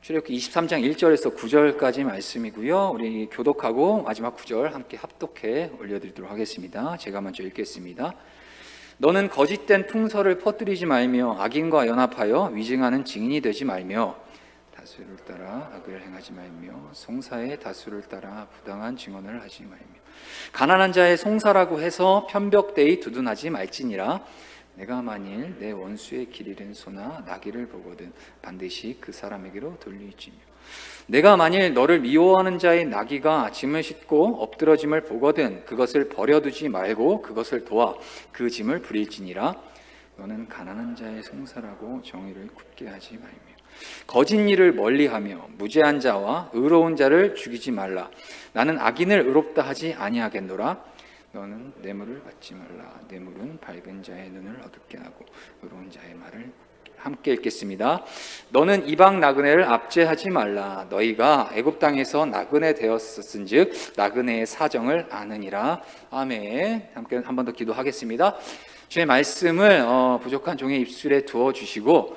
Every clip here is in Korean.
출애굽기 23장 1절에서 9절까지 말씀이고요. 우리 교독하고 마지막 9절 함께 합독해 올려드리도록 하겠습니다. 제가 먼저 읽겠습니다. 너는 거짓된 풍설을 퍼뜨리지 말며 악인과 연합하여 위증하는 증인이 되지 말며 다수를 따라 악을 행하지 말며 송사의 다수를 따라 부당한 증언을 하지 말며 가난한 자의 송사라고 해서 편벽되이 두둔하지 말지니라. 내가 만일 내 원수의 길 잃은 소나 나귀를 보거든 반드시 그 사람에게로 돌릴지며 내가 만일 너를 미워하는 자의 나귀가 짐을 싣고 엎드러짐을 보거든 그것을 버려두지 말고 그것을 도와 그 짐을 부릴지니라. 너는 가난한 자의 송사라고 정의를 굳게 하지 말며 거짓 일을 멀리하며 무죄한 자와 의로운 자를 죽이지 말라. 나는 악인을 의롭다 하지 아니하겠노라. 너는 뇌물을 받지 말라. 뇌물은 밝은 자의 눈을 어둡게 하고 의로운 자의 말을 함께 읽겠습니다. 너는 이방 나그네를 압제하지 말라. 너희가 애굽 땅에서 나그네 되었었은즉 나그네의 사정을 아느니라. 아멘. 함께 한 번 더 기도하겠습니다. 주의 말씀을 부족한 종의 입술에 두어 주시고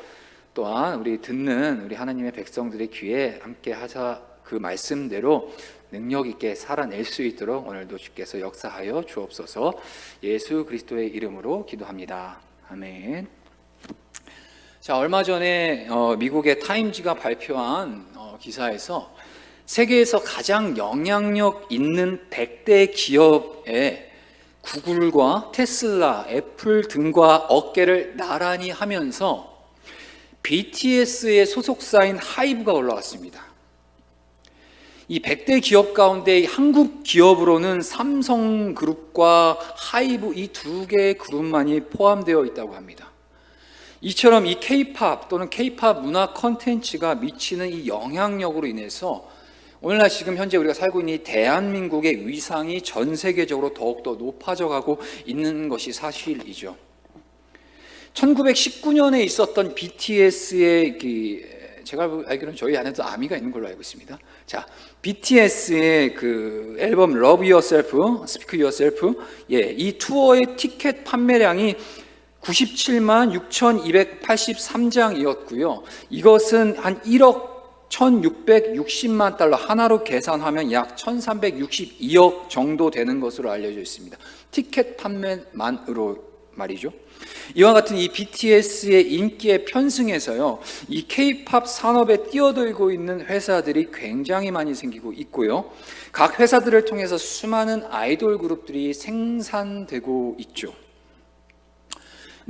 또한 우리 듣는 우리 하나님의 백성들의 귀에 함께 하사 그 말씀대로 능력 있게 살아낼 수 있도록 오늘도 주께서 역사하여 주옵소서. 예수 그리스도의 이름으로 기도합니다. 아멘. 자, 얼마 전에 미국의 타임지가 발표한 기사에서 세계에서 가장 영향력 있는 100대 기업에 구글과 테슬라, 애플 등과 어깨를 나란히 하면서 BTS의 소속사인 하이브가 올라왔습니다. 이 100대 기업 가운데 한국 기업으로는 삼성그룹과 하이브 이 두 개의 그룹만이 포함되어 있다고 합니다. 이처럼 이 K-팝 또는 K-팝 문화 콘텐츠가 미치는 이 영향력으로 인해서 오늘날 지금 현재 우리가 살고 있는 이 대한민국의 위상이 전 세계적으로 더욱더 높아져 가고 있는 것이 사실이죠. 1919년에 있었던 BTS의 제가 알기로는 저희 안에도 아미가 있는 걸로 알고 있습니다. 자, BTS의 그 앨범 Love Yourself, Speak Yourself, 이 투어의 티켓 판매량이 97만 6,283장이었고요. 이것은 한 1억 1,660만 달러 하나로 계산하면 약 1,362억 정도 되는 것으로 알려져 있습니다. 티켓 판매만으로 말이죠. 이와 같은 이 BTS의 인기의 편승에서요, 이 K-팝 산업에 뛰어들고 있는 회사들이 굉장히 많이 생기고 있고요. 각 회사들을 통해서 수많은 아이돌 그룹들이 생산되고 있죠.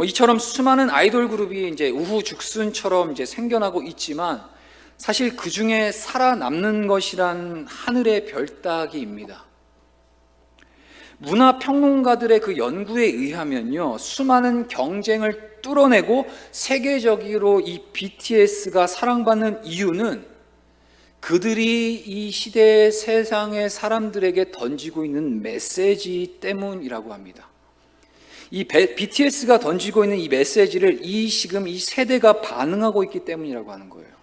이처럼 수많은 아이돌 그룹이 이제 우후죽순처럼 이제 생겨나고 있지만 사실 그 중에 살아남는 것이란 하늘의 별따기입니다. 문화평론가들의 그 연구에 의하면요, 수많은 경쟁을 뚫어내고 세계적으로 이 BTS가 사랑받는 이유는 그들이 이 시대의 세상의 사람들에게 던지고 있는 메시지 때문이라고 합니다. 이 BTS가 던지고 있는 이 메시지를 지금 이 세대가 반응하고 있기 때문이라고 하는 거예요.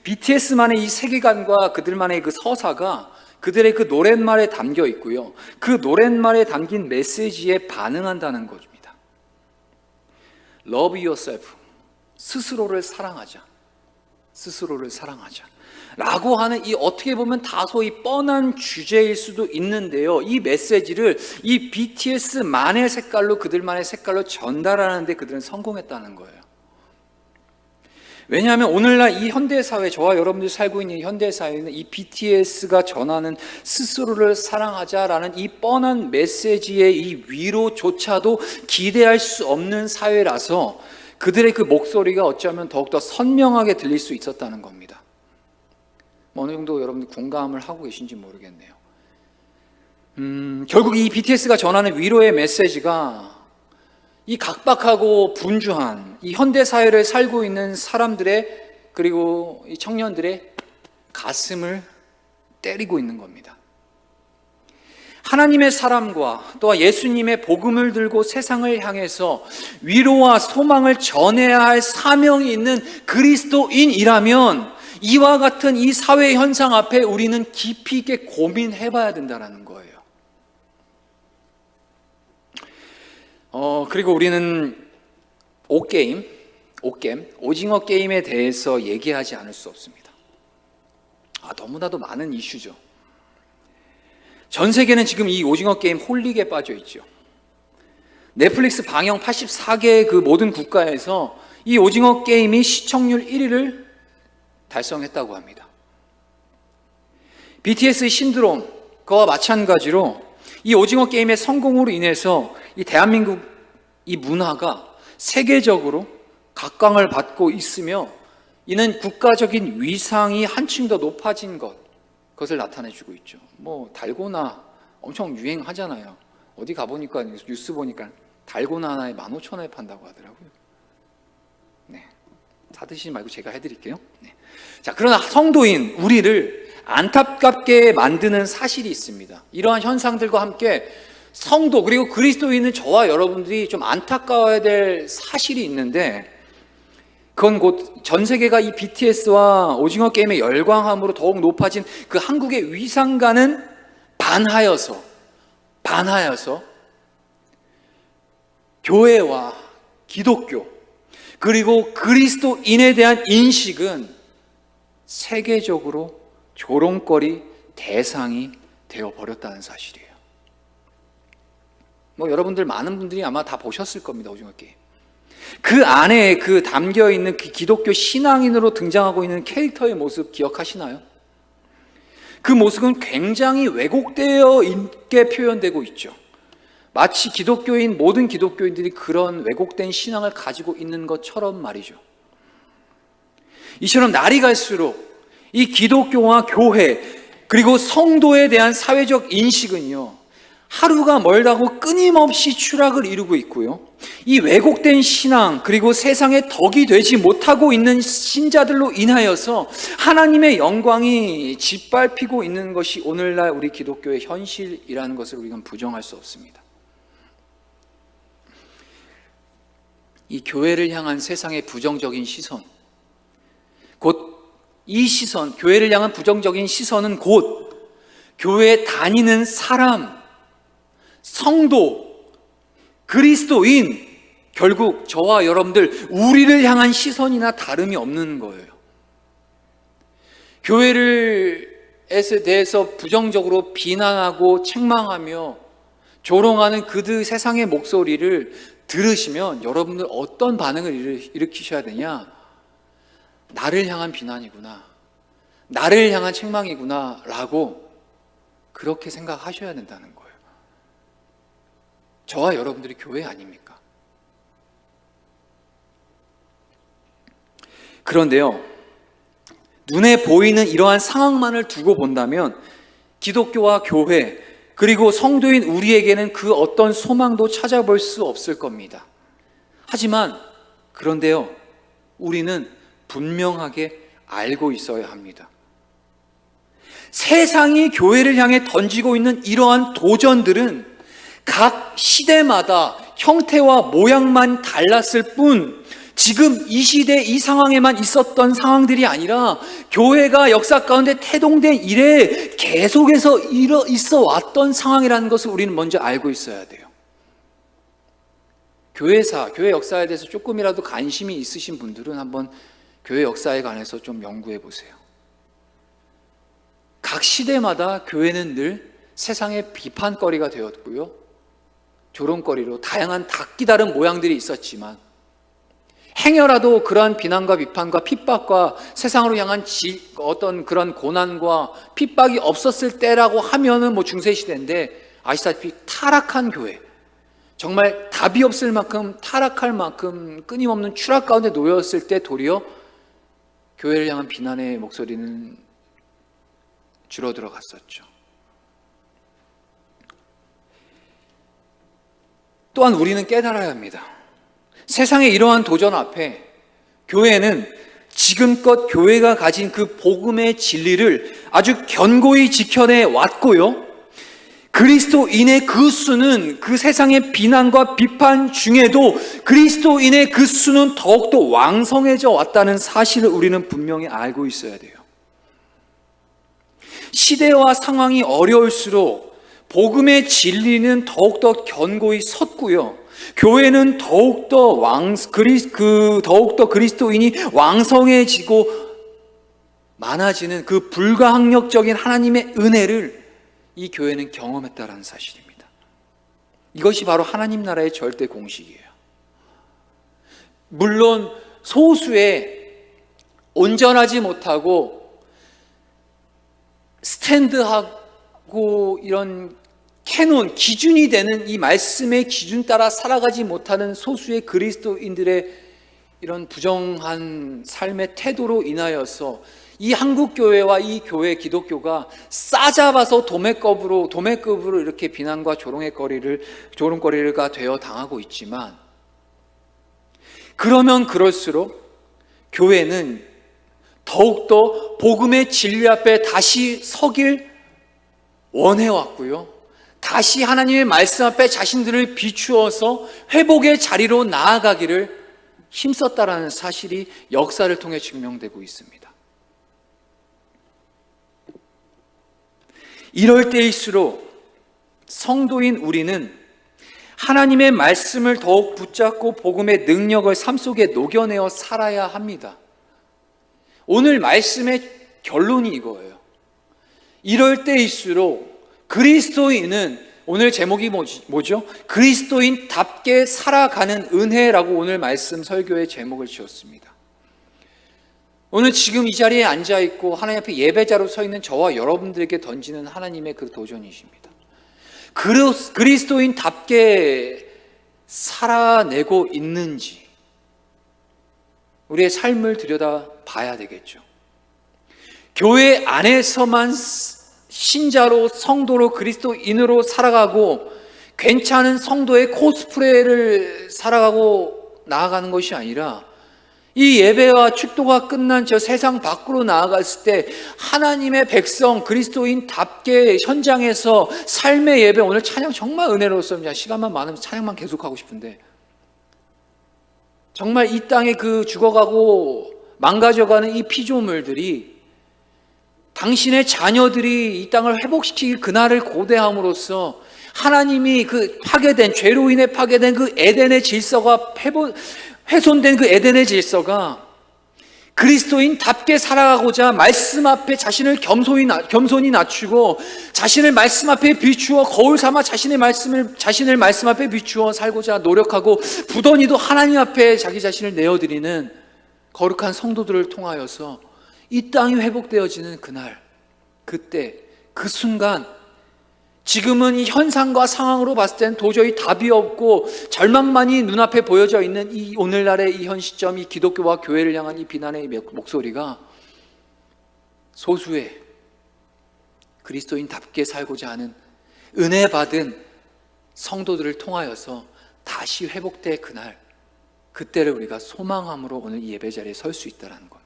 BTS만의 이 세계관과 그들만의 그 서사가 그들의 그 노랫말에 담겨 있고요. 그 노랫말에 담긴 메시지에 반응한다는 것입니다. Love yourself. 스스로를 사랑하자. 스스로를 사랑하자. 라고 하는 이 어떻게 보면 다소 이 뻔한 주제일 수도 있는데요. 이 메시지를 이 BTS만의 색깔로 그들만의 색깔로 전달하는데 그들은 성공했다는 거예요. 왜냐하면 오늘날 이 현대사회, 저와 여러분들이 살고 있는 현대사회는 이 BTS가 전하는 스스로를 사랑하자라는 이 뻔한 메시지의 이 위로조차도 기대할 수 없는 사회라서 그들의 그 목소리가 어쩌면 더욱더 선명하게 들릴 수 있었다는 겁니다. 어느 정도 여러분들 공감을 하고 계신지 모르겠네요. 결국 이 BTS가 전하는 위로의 메시지가 이 각박하고 분주한 이 현대사회를 살고 있는 사람들의 그리고 이 청년들의 가슴을 때리고 있는 겁니다. 하나님의 사람과 또한 예수님의 복음을 들고 세상을 향해서 위로와 소망을 전해야 할 사명이 있는 그리스도인이라면 이와 같은 이 사회 현상 앞에 우리는 깊이 있게 고민해 봐야 된다는 거예요. 그리고 우리는 옷게임 오징어 게임에 대해서 얘기하지 않을 수 없습니다. 너무나도 많은 이슈죠. 전 세계는 지금 이 오징어 게임 홀릭에 빠져 있죠. 넷플릭스 방영 84개의 그 모든 국가에서 이 오징어 게임이 시청률 1위를 달성했다고 합니다. BTS의 신드롬과 마찬가지로 이 오징어 게임의 성공으로 인해서 이 대한민국 이 문화가 세계적으로 각광을 받고 있으며, 이는 국가적인 위상이 한층 더 높아진 그것을 나타내주고 있죠. 달고나 엄청 유행하잖아요. 어디 가보니까 뉴스 보니까 달고나 하나에 15,000원에 판다고 하더라고요. 네, 다 드시지 말고 제가 해드릴게요. 네. 자, 그러나 성도인 우리를 안타깝게 만드는 사실이 있습니다. 이러한 현상들과 함께 성도 그리고 그리스도인은 저와 여러분들이 좀 안타까워야 될 사실이 있는데, 그건 곧 전 세계가 이 BTS와 오징어 게임의 열광함으로 더욱 높아진 그 한국의 위상과는 반하여서 교회와 기독교 그리고 그리스도인에 대한 인식은 세계적으로 조롱거리 대상이 되어버렸다는 사실이에요. 여러분들 많은 분들이 아마 다 보셨을 겁니다. 오징어 게임. 그 안에 그 담겨있는 그 기독교 신앙인으로 등장하고 있는 캐릭터의 모습 기억하시나요? 그 모습은 굉장히 왜곡되어 있게 표현되고 있죠. 마치 모든 기독교인들이 그런 왜곡된 신앙을 가지고 있는 것처럼 말이죠. 이처럼 날이 갈수록 이 기독교와 교회 그리고 성도에 대한 사회적 인식은요, 하루가 멀다고 끊임없이 추락을 이루고 있고요, 이 왜곡된 신앙 그리고 세상의 덕이 되지 못하고 있는 신자들로 인하여서 하나님의 영광이 짓밟히고 있는 것이 오늘날 우리 기독교의 현실이라는 것을 우리가 부정할 수 없습니다. 이 교회를 향한 세상의 부정적인 시선, 교회를 향한 부정적인 시선은 곧 교회에 다니는 사람, 성도, 그리스도인, 결국 저와 여러분들 우리를 향한 시선이나 다름이 없는 거예요. 교회에 대해서 부정적으로 비난하고 책망하며 조롱하는 그 세상의 목소리를 들으시면 여러분들 어떤 반응을 일으키셔야 되냐? 나를 향한 비난이구나, 나를 향한 책망이구나 라고 그렇게 생각하셔야 된다는 거예요. 저와 여러분들이 교회 아닙니까? 그런데요, 눈에 보이는 이러한 상황만을 두고 본다면 기독교와 교회 그리고 성도인 우리에게는 그 어떤 소망도 찾아볼 수 없을 겁니다. 하지만 그런데요, 우리는 분명하게 알고 있어야 합니다. 세상이 교회를 향해 던지고 있는 이러한 도전들은 각 시대마다 형태와 모양만 달랐을 뿐, 지금 이 시대 이 상황에만 있었던 상황들이 아니라 교회가 역사 가운데 태동된 이래 계속해서 있어 왔던 상황이라는 것을 우리는 먼저 알고 있어야 돼요. 교회 역사에 대해서 조금이라도 관심이 있으신 분들은 한번 교회 역사에 관해서 좀 연구해 보세요. 각 시대마다 교회는 늘 세상의 비판거리가 되었고요, 조롱거리로 다양한 각기 다른 모양들이 있었지만, 행여라도 그러한 비난과 비판과 핍박과 세상으로 향한 어떤 그런 고난과 핍박이 없었을 때라고 하면은 중세시대인데, 아시다시피 타락한 교회, 정말 답이 없을 만큼 타락할 만큼 끊임없는 추락 가운데 놓였을 때 도리어 교회를 향한 비난의 목소리는 줄어들어 갔었죠. 또한 우리는 깨달아야 합니다. 세상의 이러한 도전 앞에 교회는 지금껏 교회가 가진 그 복음의 진리를 아주 견고히 지켜내 왔고요, 그리스도인의 그 수는 그 세상의 비난과 비판 중에도 그리스도인의 그 수는 더욱더 왕성해져 왔다는 사실을 우리는 분명히 알고 있어야 돼요. 시대와 상황이 어려울수록 복음의 진리는 더욱더 견고히 섰고요. 교회는 더욱더 그리스도인이 왕성해지고 많아지는 그 불가항력적인 하나님의 은혜를 이 교회는 경험했다라는 사실입니다. 이것이 바로 하나님 나라의 절대 공식이에요. 물론 소수의 온전하지 못하고 스탠드하고 이런 캐논, 기준이 되는 이 말씀의 기준 따라 살아가지 못하는 소수의 그리스도인들의 이런 부정한 삶의 태도로 인하여서 이 한국교회와 이 교회 기독교가 싸잡아서 도매급으로 이렇게 비난과 조롱거리가 되어 당하고 있지만, 그러면 그럴수록 교회는 더욱더 복음의 진리 앞에 다시 서길 원해왔고요. 다시 하나님의 말씀 앞에 자신들을 비추어서 회복의 자리로 나아가기를 힘썼다라는 사실이 역사를 통해 증명되고 있습니다. 이럴 때일수록 성도인 우리는 하나님의 말씀을 더욱 붙잡고 복음의 능력을 삶 속에 녹여내어 살아야 합니다. 오늘 말씀의 결론이 이거예요. 이럴 때일수록 그리스도인은, 오늘 제목이 뭐죠? 그리스도인답게 살아가는 은혜라고 오늘 말씀 설교의 제목을 지었습니다. 오늘 지금 이 자리에 앉아있고 하나님 앞에 예배자로 서 있는 저와 여러분들에게 던지는 하나님의 그 도전이십니다. 그리스도인답게 살아내고 있는지 우리의 삶을 들여다 봐야 되겠죠. 교회 안에서만 신자로, 성도로, 그리스도인으로 살아가고 괜찮은 성도의 코스프레를 살아가고 나아가는 것이 아니라, 이 예배와 축도가 끝난 저 세상 밖으로 나아갔을 때 하나님의 백성 그리스도인답게 현장에서 삶의 예배, 오늘 찬양 정말 은혜로웠습니다. 시간만 많으면 찬양만 계속하고 싶은데, 정말 이 땅에 그 죽어가고 망가져가는 이 피조물들이, 당신의 자녀들이 이 땅을 회복시킬 그날을 고대함으로써 하나님이 그 죄로 인해 파괴된 그 에덴의 질서가 훼손된 그 에덴의 질서가 그리스도인답게 살아가고자 말씀 앞에 자신을 겸손히 낮추고 자신을 말씀 앞에 비추어 거울 삼아 자신을 말씀 앞에 비추어 살고자 노력하고 부더니도 하나님 앞에 자기 자신을 내어드리는 거룩한 성도들을 통하여서 이 땅이 회복되어지는 그날, 그때, 그 순간, 지금은 이 현상과 상황으로 봤을 때는 도저히 답이 없고 절망만이 눈앞에 보여져 있는 이 오늘날의 이 현 시점, 이 기독교와 교회를 향한 이 비난의 목소리가 소수의 그리스도인답게 살고자 하는 은혜 받은 성도들을 통하여서 다시 회복될 그날, 그때를 우리가 소망함으로 오늘 이 예배 자리에 설 수 있다는 겁니다.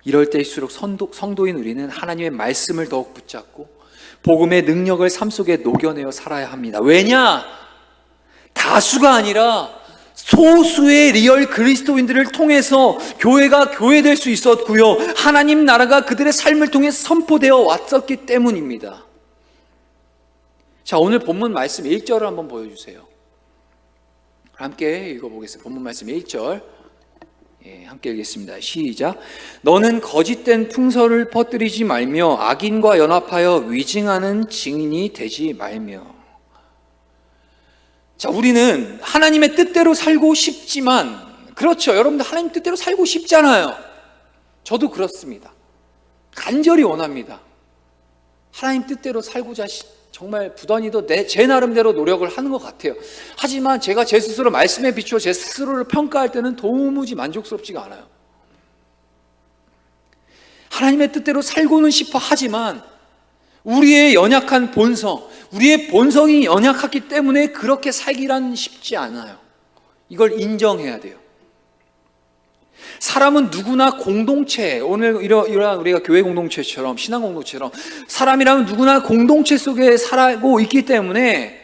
이럴 때일수록 성도인 우리는 하나님의 말씀을 더욱 붙잡고 복음의 능력을 삶 속에 녹여내어 살아야 합니다. 왜냐? 다수가 아니라 소수의 리얼 그리스도인들을 통해서 교회가 교회될 수 있었고요, 하나님 나라가 그들의 삶을 통해 선포되어 왔었기 때문입니다. 자, 오늘 본문 말씀 1절을 한번 보여주세요. 함께 읽어보겠습니다. 본문 말씀 1절 함께 읽겠습니다. 시작. 너는 거짓된 풍설을 퍼뜨리지 말며 악인과 연합하여 위증하는 증인이 되지 말며. 자, 우리는 하나님의 뜻대로 살고 싶지만, 그렇죠, 여러분들 하나님 뜻대로 살고 싶잖아요. 저도 그렇습니다. 간절히 원합니다. 하나님 뜻대로 살고자 정말 부단히도 제 나름대로 노력을 하는 것 같아요. 하지만 제가 제 스스로 말씀에 비추어 제 스스로를 평가할 때는 도무지 만족스럽지가 않아요. 하나님의 뜻대로 살고는 싶어 하지만 우리의 연약한 본성, 우리의 본성이 연약하기 때문에 그렇게 살기란 쉽지 않아요. 이걸 인정해야 돼요. 사람은 누구나 공동체, 오늘 이러한 우리가 교회 공동체처럼, 신앙 공동체처럼 사람이라면 누구나 공동체 속에 살고 있기 때문에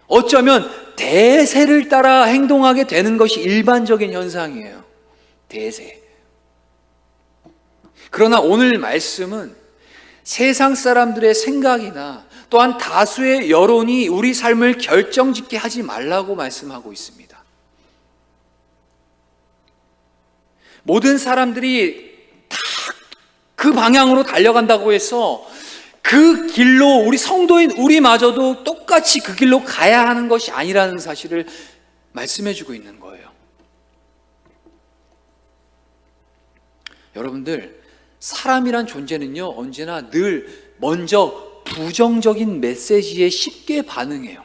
어쩌면 대세를 따라 행동하게 되는 것이 일반적인 현상이에요. 대세. 그러나 오늘 말씀은 세상 사람들의 생각이나 또한 다수의 여론이 우리 삶을 결정짓게 하지 말라고 말씀하고 있습니다. 모든 사람들이 다 그 방향으로 달려간다고 해서 그 길로 우리 성도인 우리마저도 똑같이 그 길로 가야 하는 것이 아니라는 사실을 말씀해 주고 있는 거예요. 여러분들, 사람이란 존재는요, 언제나 늘 먼저 부정적인 메시지에 쉽게 반응해요.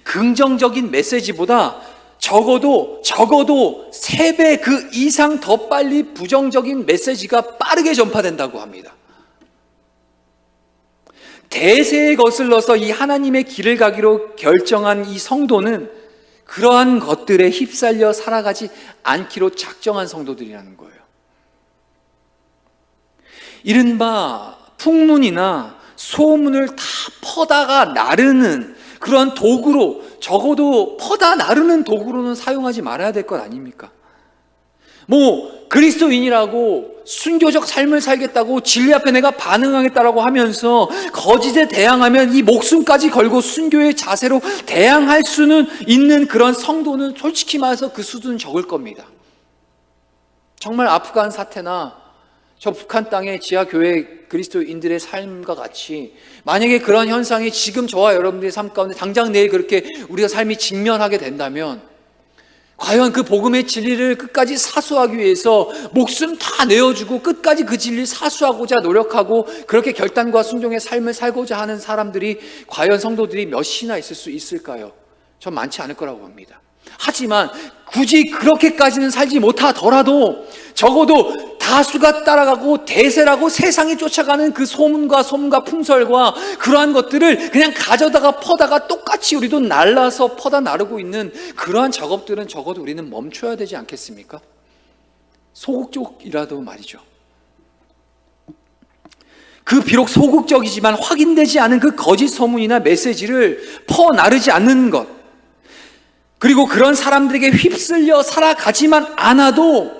긍정적인 메시지보다 적어도 3배 그 이상 더 빨리 부정적인 메시지가 빠르게 전파된다고 합니다. 대세에 거슬러서 이 하나님의 길을 가기로 결정한 이 성도는 그러한 것들에 휩쓸려 살아가지 않기로 작정한 성도들이라는 거예요. 이른바 풍문이나 소문을 다 퍼다가 나르는 그러한 도구로, 적어도 퍼다 나르는 도구로는 사용하지 말아야 될 것 아닙니까? 그리스도인이라고 순교적 삶을 살겠다고 진리 앞에 내가 반응하겠다라고 하면서 거짓에 대항하면 이 목숨까지 걸고 순교의 자세로 대항할 수는 있는 그런 성도는 솔직히 말해서 그 수준은 적을 겁니다. 정말 아프간 사태나 저 북한 땅의 지하교회 그리스도인들의 삶과 같이 만약에 그런 현상이 지금 저와 여러분들의 삶 가운데 당장 내일 그렇게 우리가 삶이 직면하게 된다면 과연 그 복음의 진리를 끝까지 사수하기 위해서 목숨 다 내어주고 끝까지 그 진리를 사수하고자 노력하고 그렇게 결단과 순종의 삶을 살고자 하는 사람들이 과연 성도들이 몇이나 있을 수 있을까요? 전 많지 않을 거라고 봅니다. 하지만 굳이 그렇게까지는 살지 못하더라도 적어도 다수가 따라가고 대세라고 세상이 쫓아가는 그 소문과 풍설과 그러한 것들을 그냥 가져다가 퍼다가 똑같이 우리도 날라서 퍼다 나르고 있는 그러한 작업들은 적어도 우리는 멈춰야 되지 않겠습니까? 소극적이라도 말이죠. 그 비록 소극적이지만 확인되지 않은 그 거짓 소문이나 메시지를 퍼나르지 않는 것, 그리고 그런 사람들에게 휩쓸려 살아가지만 않아도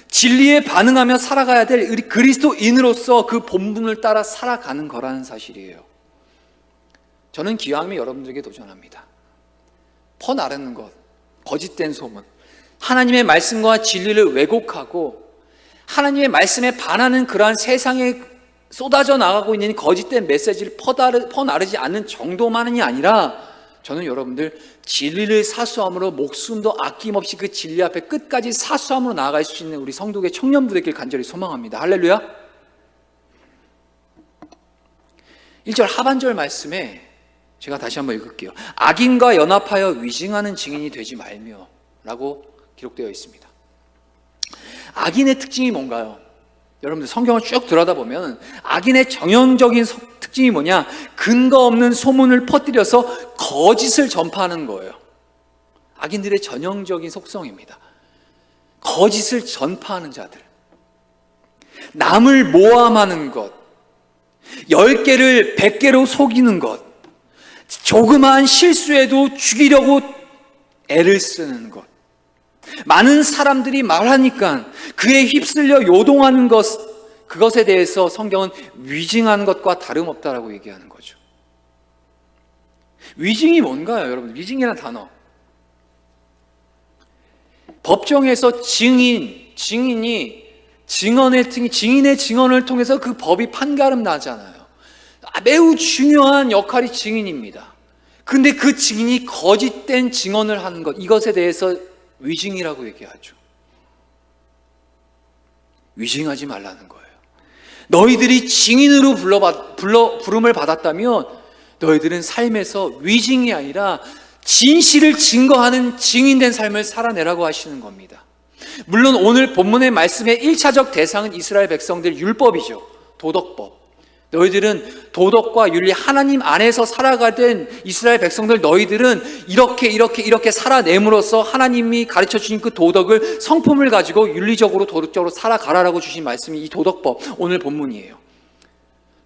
진리에 반응하며 살아가야 될 우리 그리스도인으로서 그 본분을 따라 살아가는 거라는 사실이에요. 저는 기왕이면 여러분들에게 도전합니다. 퍼나르는 것, 거짓된 소문, 하나님의 말씀과 진리를 왜곡하고 하나님의 말씀에 반하는 그러한 세상에 쏟아져 나가고 있는 거짓된 메시지를 퍼나르지 않는 정도만이 아니라 저는 여러분들 진리를 사수함으로 목숨도 아낌없이 그 진리 앞에 끝까지 사수함으로 나아갈 수 있는 우리 성도의 청년부 되길 간절히 소망합니다. 할렐루야. 1절 하반절 말씀에 제가 다시 한번 읽을게요. 악인과 연합하여 위증하는 증인이 되지 말며 라고 기록되어 있습니다. 악인의 특징이 뭔가요? 여러분들 성경을 쭉 들여다보면 악인의 정형적인 특징이 뭐냐? 근거 없는 소문을 퍼뜨려서 거짓을 전파하는 거예요. 악인들의 전형적인 속성입니다. 거짓을 전파하는 자들, 남을 모함하는 것, 10개를 100개로 속이는 것, 조그마한 실수에도 죽이려고 애를 쓰는 것, 많은 사람들이 말하니까 그에 휩쓸려 요동하는 것, 그것에 대해서 성경은 위증하는 것과 다름없다라고 얘기하는 거죠. 위증이 뭔가요, 여러분? 위증이라는 단어. 법정에서 증인의 증언을 통해서 그 법이 판가름 나잖아요. 매우 중요한 역할이 증인입니다. 그런데 그 증인이 거짓된 증언을 하는 것, 이것에 대해서 위증이라고 얘기하죠. 위증하지 말라는 거예요. 너희들이 증인으로 부름을 받았다면 너희들은 삶에서 위증이 아니라 진실을 증거하는 증인된 삶을 살아내라고 하시는 겁니다. 물론 오늘 본문의 말씀의 1차적 대상은 이스라엘 백성들 율법이죠. 도덕법. 너희들은 도덕과 윤리, 하나님 안에서 살아가던 이스라엘 백성들, 너희들은 이렇게 살아냄으로써 하나님이 가르쳐 주신 그 도덕을 성품을 가지고 윤리적으로 도덕적으로 살아가라라고 주신 말씀이 이 도덕법, 오늘 본문이에요.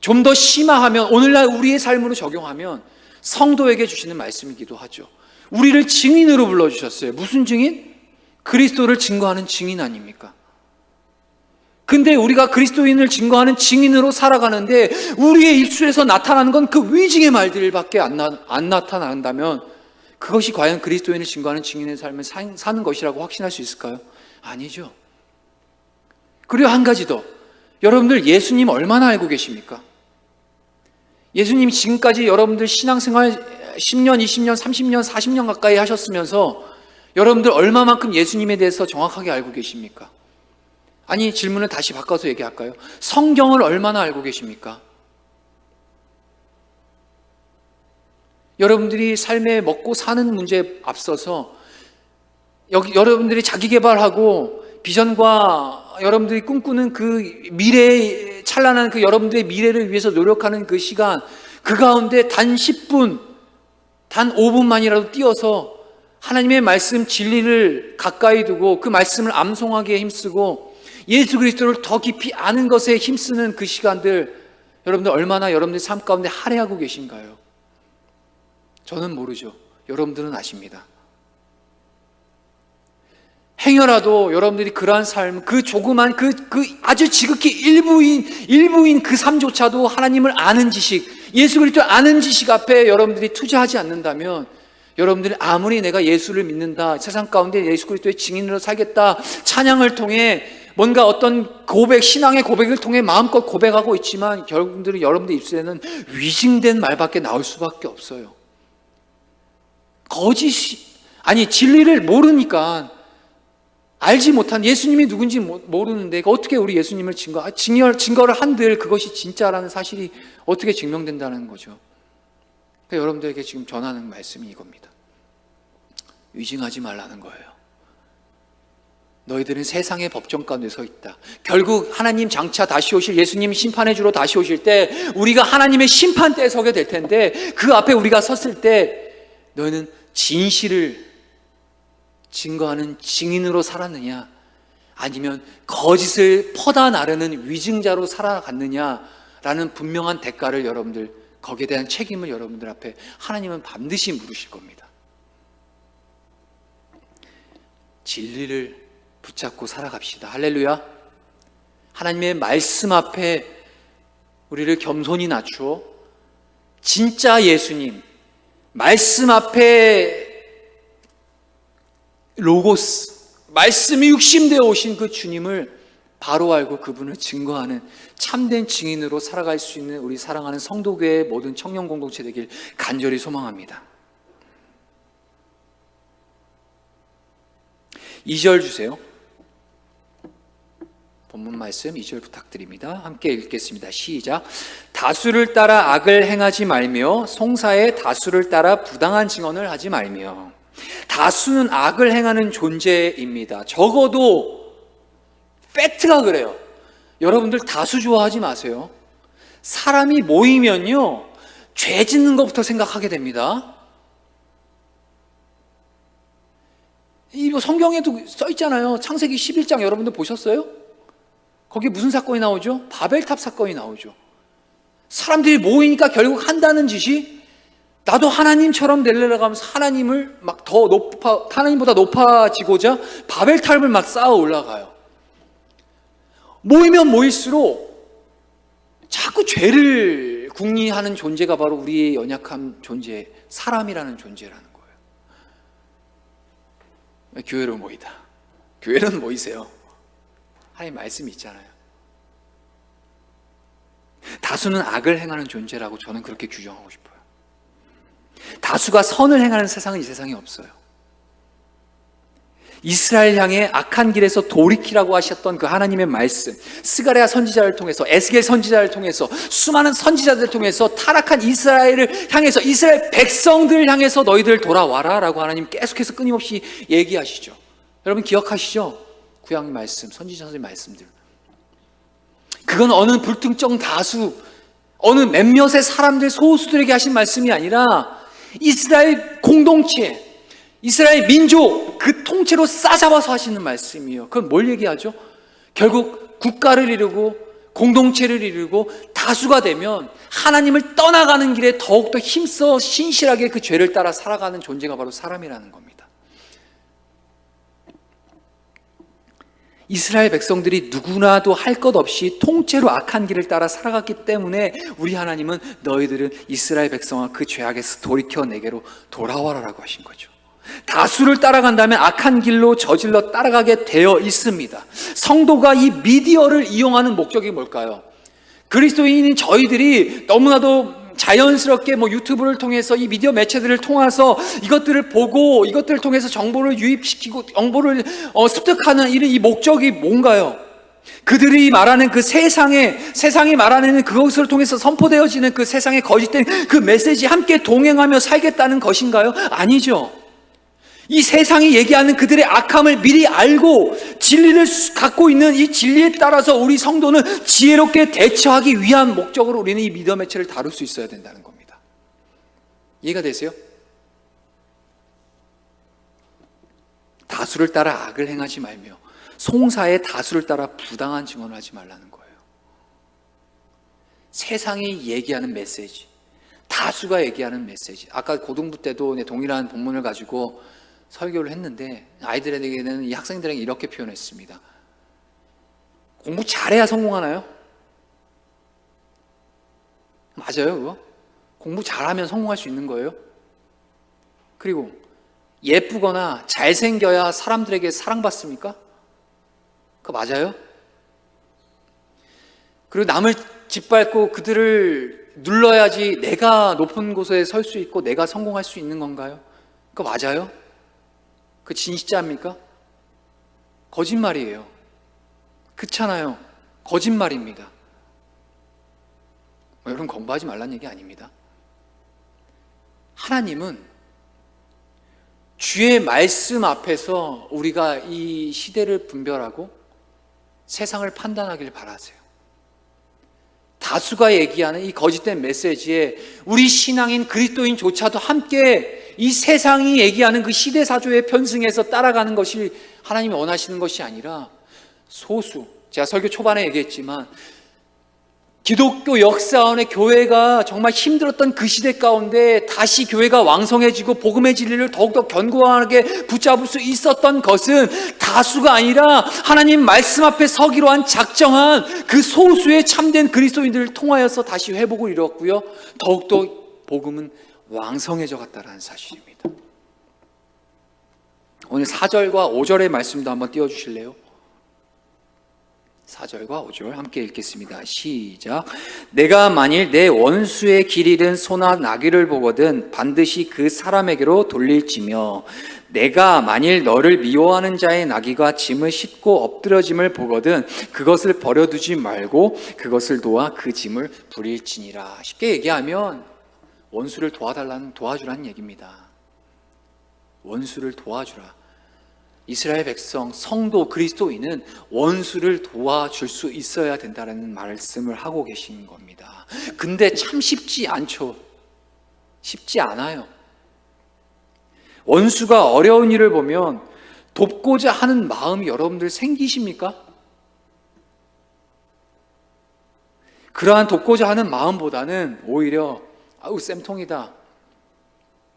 좀 더 심화하면, 오늘날 우리의 삶으로 적용하면 성도에게 주시는 말씀이기도 하죠. 우리를 증인으로 불러주셨어요. 무슨 증인? 그리스도를 증거하는 증인 아닙니까? 근데 우리가 그리스도인을 증거하는 증인으로 살아가는데 우리의 입술에서 나타나는 건 그 위증의 말들밖에 안 나타난다면 그것이 과연 그리스도인을 증거하는 증인의 삶을 사는 것이라고 확신할 수 있을까요? 아니죠. 그리고 한 가지 더, 여러분들 예수님 얼마나 알고 계십니까? 예수님이 지금까지 여러분들 신앙생활 10년, 20년, 30년, 40년 가까이 하셨으면서 여러분들 얼마만큼 예수님에 대해서 정확하게 알고 계십니까? 아니, 질문을 다시 바꿔서 얘기할까요? 성경을 얼마나 알고 계십니까? 여러분들이 삶에 먹고 사는 문제에 앞서서 여러분들이 자기 개발하고 비전과 여러분들이 꿈꾸는 그 미래의 찬란한 그 여러분들의 미래를 위해서 노력하는 그 시간, 그 가운데 단 10분, 단 5분만이라도 띄어서 하나님의 말씀 진리를 가까이 두고 그 말씀을 암송하기에 힘쓰고 예수 그리스도를 더 깊이 아는 것에 힘쓰는 그 시간들, 여러분들 얼마나 여러분들 삶 가운데 할애하고 계신가요? 저는 모르죠. 여러분들은 아십니다. 행여라도 여러분들이 그러한 삶, 그 조그만 그 아주 지극히 일부인 그 삶조차도 하나님을 아는 지식, 예수 그리스도를 아는 지식 앞에 여러분들이 투자하지 않는다면, 여러분들이 아무리 내가 예수를 믿는다, 세상 가운데 예수 그리스도의 증인으로 살겠다, 찬양을 통해 뭔가 어떤 고백, 신앙의 고백을 통해 마음껏 고백하고 있지만 여러분들 입술에는 위증된 말밖에 나올 수밖에 없어요. 진리를 모르니까, 알지 못한 예수님이 누군지 모르는데 어떻게 우리 예수님을 증거를 한들 그것이 진짜라는 사실이 어떻게 증명된다는 거죠. 그러니까 여러분들에게 지금 전하는 말씀이 이겁니다. 위증하지 말라는 거예요. 너희들은 세상의 법정 가운데 서 있다. 결국 하나님 장차 다시 오실, 예수님 심판해 주러 다시 오실 때 우리가 하나님의 심판대에 서게 될 텐데, 그 앞에 우리가 섰을 때 너희는 진실을 증거하는 증인으로 살았느냐, 아니면 거짓을 퍼다 나르는 위증자로 살아갔느냐라는 분명한 대가를 여러분들, 거기에 대한 책임을 여러분들 앞에 하나님은 반드시 물으실 겁니다. 진리를 붙잡고 살아갑시다. 할렐루야. 하나님의 말씀 앞에 우리를 겸손히 낮추어 진짜 예수님, 말씀 앞에 로고스, 말씀이 육신되어 오신 그 주님을 바로 알고 그분을 증거하는 참된 증인으로 살아갈 수 있는 우리 사랑하는 성도교회의 모든 청년 공동체 되길 간절히 소망합니다. 2절 주세요. 본문 말씀 2절 부탁드립니다. 함께 읽겠습니다. 시작. 다수를 따라 악을 행하지 말며 송사의 다수를 따라 부당한 증언을 하지 말며. 다수는 악을 행하는 존재입니다. 적어도 팩트가 그래요. 여러분들 다수 좋아하지 마세요. 사람이 모이면요, 죄 짓는 것부터 생각하게 됩니다. 이 성경에도 써 있잖아요. 창세기 11장 여러분들 보셨어요? 거기 무슨 사건이 나오죠? 바벨탑 사건이 나오죠. 사람들이 모이니까 결국 한다는 짓이, 나도 하나님처럼 되려고 하면서 하나님을 막 하나님보다 높아지고자 바벨탑을 막 쌓아 올라가요. 모이면 모일수록 자꾸 죄를 궁리하는 존재가 바로 우리의 연약한 존재, 사람이라는 존재라는 거예요. 교회로 모이다. 교회는 모이세요. 하나님 말씀이 있잖아요. 다수는 악을 행하는 존재라고 저는 그렇게 규정하고 싶어요. 다수가 선을 행하는 세상은 이 세상에 없어요. 이스라엘 향해 악한 길에서 돌이키라고 하셨던 그 하나님의 말씀, 스가랴 선지자를 통해서, 에스겔 선지자를 통해서, 수많은 선지자들을 통해서 타락한 이스라엘을 향해서, 이스라엘 백성들을 향해서 너희들 돌아와라 라고 하나님 계속해서 끊임없이 얘기하시죠. 여러분 기억하시죠? 구약 말씀, 선지자의 말씀들. 그건 어느 불특정 다수, 어느 몇몇의 사람들, 소수들에게 하신 말씀이 아니라 이스라엘 공동체, 이스라엘 민족 그 통째로 싸잡아서 하시는 말씀이에요. 그건 뭘 얘기하죠? 결국 국가를 이루고 공동체를 이루고 다수가 되면 하나님을 떠나가는 길에 더욱더 힘써 신실하게 그 죄를 따라 살아가는 존재가 바로 사람이라는 겁니다. 이스라엘 백성들이 누구나도 할 것 없이 통째로 악한 길을 따라 살아갔기 때문에 우리 하나님은 너희들은 이스라엘 백성아 그 죄악에서 돌이켜 내게로 돌아와라라고 하신 거죠. 다수를 따라간다면 악한 길로 저질러 따라가게 되어 있습니다. 성도가 이 미디어를 이용하는 목적이 뭘까요? 그리스도인인 저희들이 너무나도 자연스럽게 유튜브를 통해서 이 미디어 매체들을 통해서 이것들을 보고 이것들을 통해서 정보를 유입시키고 정보를 습득하는 이 목적이 뭔가요? 그들이 말하는 그 세상이 말하는 그것을 통해서 선포되어지는 그 세상의 거짓된 그 메시지 함께 동행하며 살겠다는 것인가요? 아니죠. 이 세상이 얘기하는 그들의 악함을 미리 알고 진리를 갖고 있는 이 진리에 따라서 우리 성도는 지혜롭게 대처하기 위한 목적으로 우리는 이 미디어 매체를 다룰 수 있어야 된다는 겁니다. 이해가 되세요? 다수를 따라 악을 행하지 말며 송사의 다수를 따라 부당한 증언을 하지 말라는 거예요. 세상이 얘기하는 메시지, 다수가 얘기하는 메시지. 아까 고등부 때도 동일한 본문을 가지고 설교를 했는데 아이들에게는 이 학생들에게 이렇게 표현했습니다. 공부 잘해야 성공하나요? 맞아요, 그거? 공부 잘하면 성공할 수 있는 거예요? 그리고 예쁘거나 잘생겨야 사람들에게 사랑받습니까? 그거 맞아요? 그리고 남을 짓밟고 그들을 눌러야지 내가 높은 곳에 설 수 있고 내가 성공할 수 있는 건가요? 그거 맞아요? 그 진짜입니까? 거짓말이에요. 그렇잖아요. 거짓말입니다. 여러분 공부하지 말라는 얘기 아닙니다. 하나님은 주의 말씀 앞에서 우리가 이 시대를 분별하고 세상을 판단하길 바라세요. 다수가 얘기하는 이 거짓된 메시지에 우리 신앙인 그리스도인조차도 함께 이 세상이 얘기하는 그 시대사조에 편승해서 따라가는 것이 하나님이 원하시는 것이 아니라 소수, 제가 설교 초반에 얘기했지만 기독교 역사 안에 교회가 정말 힘들었던 그 시대 가운데 다시 교회가 왕성해지고 복음의 진리를 더욱더 견고하게 붙잡을 수 있었던 것은 다수가 아니라 하나님 말씀 앞에 서기로 한 작정한 그 소수의 참된 그리스도인들을 통하여서 다시 회복을 이루었고요. 더욱더 복음은 왕성해져 갔다는 사실입니다. 오늘 4절과 5절의 말씀도 한번 띄워주실래요? 4절과 5절 함께 읽겠습니다. 시작. 내가 만일 내 원수의 길 잃은 소나 나귀를 보거든 반드시 그 사람에게로 돌릴지며 내가 만일 너를 미워하는 자의 나귀가 짐을 싣고 엎드러짐을 보거든 그것을 버려두지 말고 그것을 도와 그 짐을 부릴지니라. 쉽게 얘기하면 원수를 도와주라는 얘기입니다. 원수를 도와주라. 이스라엘 백성, 성도, 그리스도인은 원수를 도와줄 수 있어야 된다는 말씀을 하고 계신 겁니다. 근데 참 쉽지 않죠. 쉽지 않아요. 원수가 어려운 일을 보면 돕고자 하는 마음이 여러분들 생기십니까? 그러한 돕고자 하는 마음보다는 오히려 아우 쌤통이다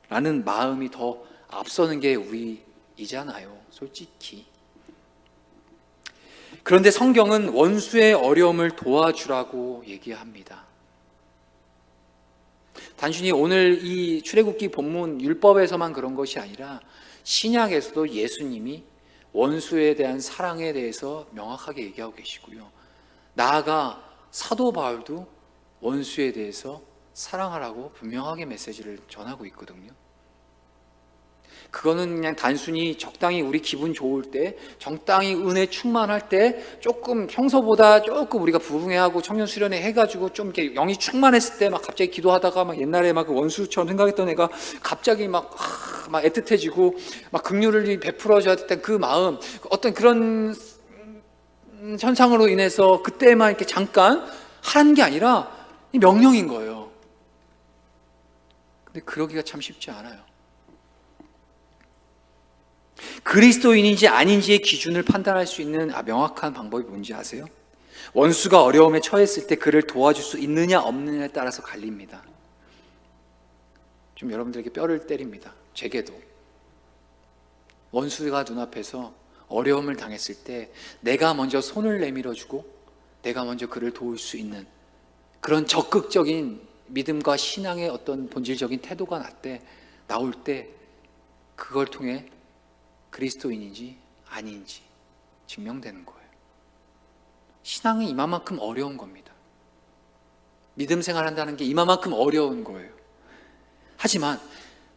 라는 마음이 더 앞서는 게 우리이잖아요. 솔직히. 그런데 성경은 원수의 어려움을 도와주라고 얘기합니다. 단순히 오늘 이 출애굽기 본문 율법에서만 그런 것이 아니라 신약에서도 예수님이 원수에 대한 사랑에 대해서 명확하게 얘기하고 계시고요. 나아가 사도 바울도 원수에 대해서 사랑하라고 분명하게 메시지를 전하고 있거든요. 그거는 그냥 단순히 적당히 우리 기분 좋을 때, 적당히 은혜 충만할 때, 조금 평소보다 조금 우리가 부흥회하고 청년 수련회 해가지고 좀 이렇게 영이 충만했을 때 막 갑자기 기도하다가 막 옛날에 막 그 원수처럼 생각했던 애가 갑자기 막 애틋해지고 막 긍휼을 베풀어줘야 됐던 그 마음, 어떤 그런 현상으로 인해서 그때만 이렇게 잠깐 하는 게 아니라 명령인 거예요. 근데 그러기가 참 쉽지 않아요. 그리스도인인지 아닌지의 기준을 판단할 수 있는 명확한 방법이 뭔지 아세요? 원수가 어려움에 처했을 때 그를 도와줄 수 있느냐 없느냐에 따라서 갈립니다. 좀 여러분들에게 뼈를 때립니다. 제게도 원수가 눈앞에서 어려움을 당했을 때 내가 먼저 손을 내밀어주고 내가 먼저 그를 도울 수 있는 그런 적극적인 믿음과 신앙의 어떤 본질적인 태도가 나올 때 그걸 통해 그리스도인인지 아닌지 증명되는 거예요. 신앙은 이만큼 어려운 겁니다. 믿음 생활한다는 게 이만큼 어려운 거예요. 하지만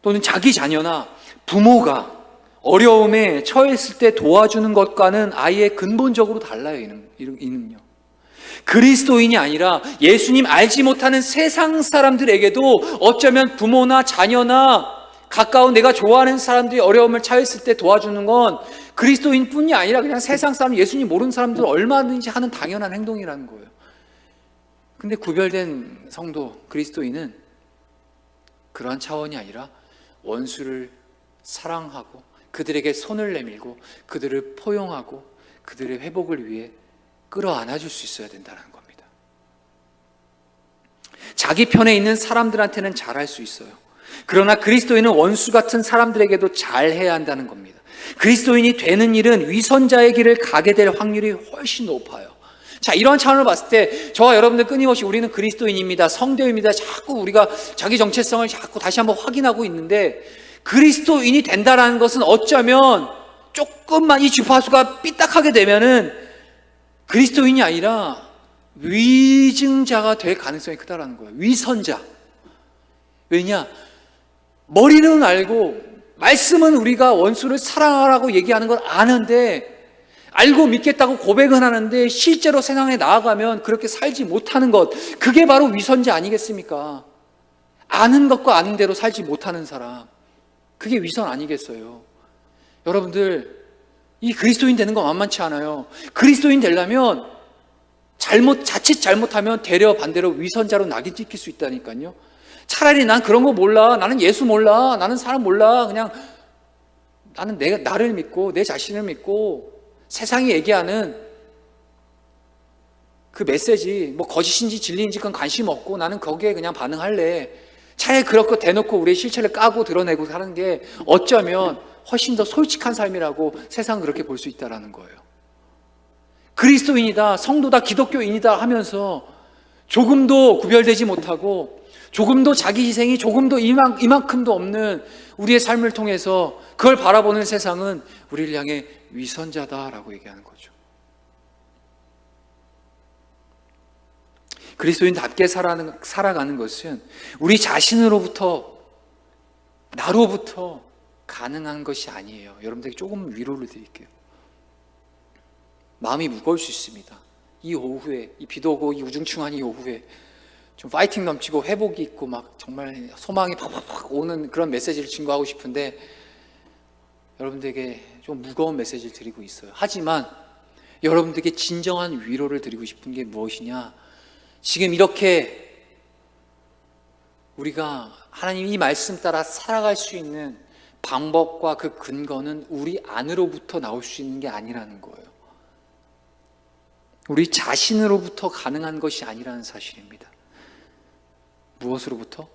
또는 자기 자녀나 부모가 어려움에 처했을 때 도와주는 것과는 아예 근본적으로 달라요. 이는요. 그리스도인이 아니라 예수님 알지 못하는 세상 사람들에게도 어쩌면 부모나 자녀나 가까운 내가 좋아하는 사람들이 어려움을 처했을 때 도와주는 건 그리스도인뿐이 아니라 그냥 세상 사람, 예수님 모르는 사람들 얼마든지 하는 당연한 행동이라는 거예요. 근데 구별된 성도, 그리스도인은 그러한 차원이 아니라 원수를 사랑하고 그들에게 손을 내밀고 그들을 포용하고 그들의 회복을 위해 끌어안아 줄 수 있어야 된다는 겁니다. 자기 편에 있는 사람들한테는 잘할 수 있어요. 그러나 그리스도인은 원수 같은 사람들에게도 잘해야 한다는 겁니다. 그리스도인이 되는 일은 위선자의 길을 가게 될 확률이 훨씬 높아요. 자, 이런 차원을 봤을 때 저와 여러분들 끊임없이 우리는 그리스도인입니다, 성도입니다, 자꾸 우리가 자기 정체성을 자꾸 다시 한번 확인하고 있는데, 그리스도인이 된다는 것은 어쩌면 조금만 이 주파수가 삐딱하게 되면은 그리스도인이 아니라 위증자가 될 가능성이 크다라는 거예요. 위선자. 왜냐? 머리는 알고 말씀은 우리가 원수를 사랑하라고 얘기하는 걸 아는데, 알고 믿겠다고 고백은 하는데 실제로 세상에 나아가면 그렇게 살지 못하는 것, 그게 바로 위선자 아니겠습니까? 아는 것과 아는 대로 살지 못하는 사람, 그게 위선 아니겠어요? 여러분들, 이 그리스도인 되는 거 만만치 않아요. 그리스도인 되려면 자칫 잘못하면 되려 반대로 위선자로 낙인 찍힐 수 있다니까요. 차라리 난 그런 거 몰라, 나는 예수 몰라, 나는 사람 몰라, 그냥 나는 나를 믿고 내 자신을 믿고 세상이 얘기하는 그 메시지, 뭐 거짓인지 진리인지 그건 관심 없고 나는 거기에 그냥 반응할래. 차라리 그렇게 대놓고 우리의 실체를 까고 드러내고 하는 게 어쩌면 훨씬 더 솔직한 삶이라고 세상은 그렇게 볼 수 있다는 거예요. 그리스도인이다, 성도다, 기독교인이다 하면서 조금도 구별되지 못하고 조금도 자기 희생이 조금도 이만큼도 없는 우리의 삶을 통해서 그걸 바라보는 세상은 우리를 향해 위선자다라고 얘기하는 거죠. 그리스도인답게 살아가는 것은 우리 자신으로부터, 나로부터 가능한 것이 아니에요. 여러분들에게 조금 위로를 드릴게요. 마음이 무거울 수 있습니다. 이 오후에, 이 비도 오고 이 우중충한 이 오후에 좀 파이팅 넘치고 회복이 있고 막 정말 소망이 팍팍팍 오는 그런 메시지를 증거하고 싶은데 여러분들에게 좀 무거운 메시지를 드리고 있어요. 하지만 여러분들에게 진정한 위로를 드리고 싶은 게 무엇이냐? 지금 이렇게 우리가 하나님 이 말씀 따라 살아갈 수 있는 방법과 그 근거는 우리 안으로부터 나올 수 있는 게 아니라는 거예요. 우리 자신으로부터 가능한 것이 아니라는 사실입니다. 무엇으로부터?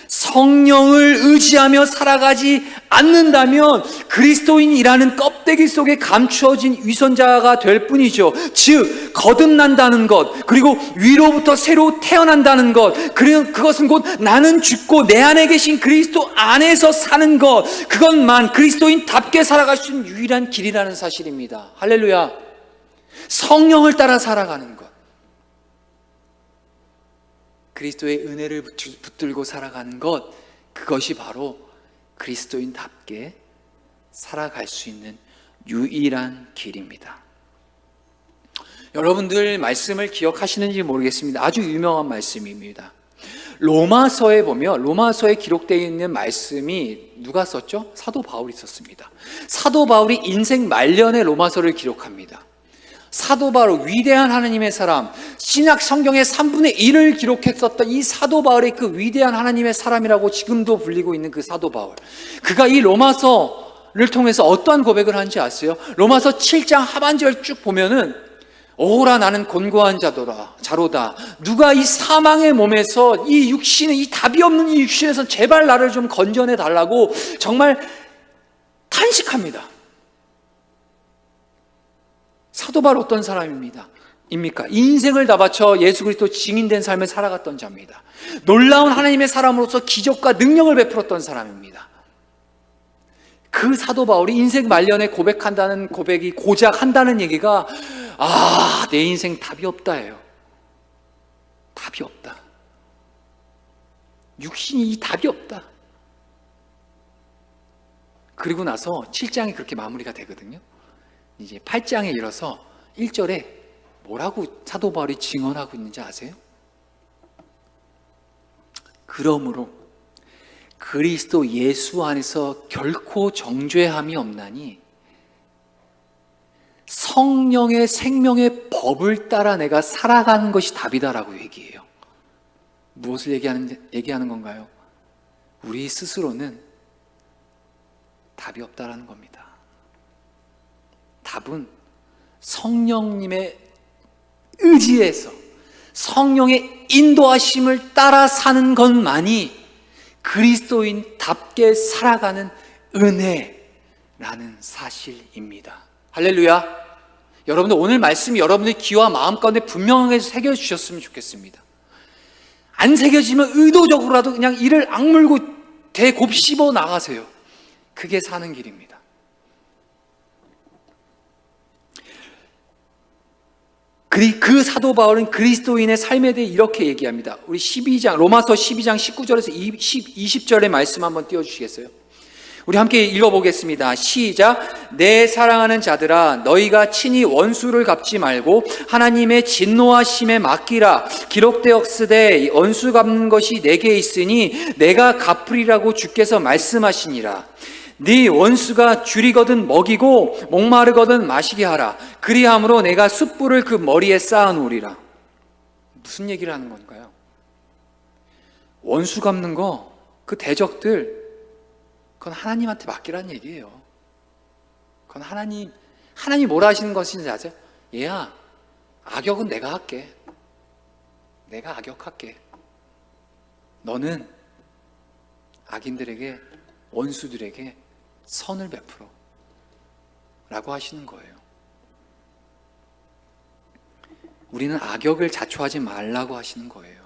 성령을 의지하며 살아가지 않는다면 그리스도인이라는 껍데기 속에 감추어진 위선자가 될 뿐이죠. 즉 거듭난다는 것, 그리고 위로부터 새로 태어난다는 것, 그것은 곧 나는 죽고 내 안에 계신 그리스도 안에서 사는 것, 그것만 그리스도인답게 살아갈 수 있는 유일한 길이라는 사실입니다. 할렐루야. 성령을 따라 살아가는 것, 그리스도의 은혜를 붙들고 살아가는 것, 그것이 바로 그리스도인답게 살아갈 수 있는 유일한 길입니다. 여러분들 말씀을 기억하시는지 모르겠습니다. 아주 유명한 말씀입니다. 로마서에 보면, 로마서에 기록되어 있는 말씀이 누가 썼죠? 사도 바울이 썼습니다. 사도 바울이 인생 말년에 로마서를 기록합니다. 사도 바울, 위대한 하나님의 사람, 신약 성경의 3분의 1을 기록했었던 이 사도 바울의 그 위대한 하나님의 사람이라고 지금도 불리고 있는 그 사도 바울, 그가 이 로마서를 통해서 어떠한 고백을 하는지 아세요? 로마서 7장 하반절 쭉 보면은 오라 나는 곤고한 자로다. 누가 이 사망의 몸에서 이 육신의, 이 답이 없는 이 육신에서 제발 나를 좀 건져내 달라고 정말 탄식합니다. 사도 바울 어떤 사람입니다? 입니까? 인생을 다 바쳐 예수 그리스도 증인된 삶을 살아갔던 자입니다. 놀라운 하나님의 사람으로서 기적과 능력을 베풀었던 사람입니다. 그 사도 바울이 인생 말년에 고백한다는 고백이 고작 한다는 얘기가 내 인생 답이 없다예요. 답이 없다. 육신이 답이 없다. 그리고 나서 7장이 그렇게 마무리가 되거든요. 이제 8장에 이뤄서 1절에 뭐라고 사도 바울이 증언하고 있는지 아세요? 그러므로 그리스도 예수 안에서 결코 정죄함이 없나니 성령의 생명의 법을 따라 내가 살아가는 것이 답이다라고 얘기해요. 무엇을 얘기하는 건가요? 우리 스스로는 답이 없다라는 겁니다. 답은 성령님의 의지에서 성령의 인도하심을 따라 사는 것만이 그리스도인답게 살아가는 은혜라는 사실입니다. 할렐루야. 여러분들 오늘 말씀이 여러분의 귀와 마음 가운데 분명하게 새겨주셨으면 좋겠습니다. 안 새겨지면 의도적으로라도 그냥 이를 악물고 대곱씹어 나가세요. 그게 사는 길입니다. 그 사도 바울은 그리스도인의 삶에 대해 이렇게 얘기합니다. 우리 로마서 12장 19절에서 20절의 말씀 한번 띄워주시겠어요? 우리 함께 읽어보겠습니다. 시작. 내 사랑하는 자들아, 너희가 친히 원수를 갚지 말고 하나님의 진노하심에 맡기라. 기록되었으되 원수 갚는 것이 내게 있으니 내가 갚으리라고 주께서 말씀하시니라. 네 원수가 줄이거든 먹이고 목마르거든 마시게 하라. 그리함으로 내가 숯불을 그 머리에 쌓아놓으리라. 무슨 얘기를 하는 건가요? 원수 갚는 거, 그 대적들, 그건 하나님한테 맡기라는 얘기예요. 그건 하나님이 뭐라 하시는 것인지 아세요? 얘야, 악역은 내가 할게. 내가 악역할게. 너는 악인들에게, 원수들에게 선을 베풀어 라고 하시는 거예요. 우리는 악역을 자초하지 말라고 하시는 거예요.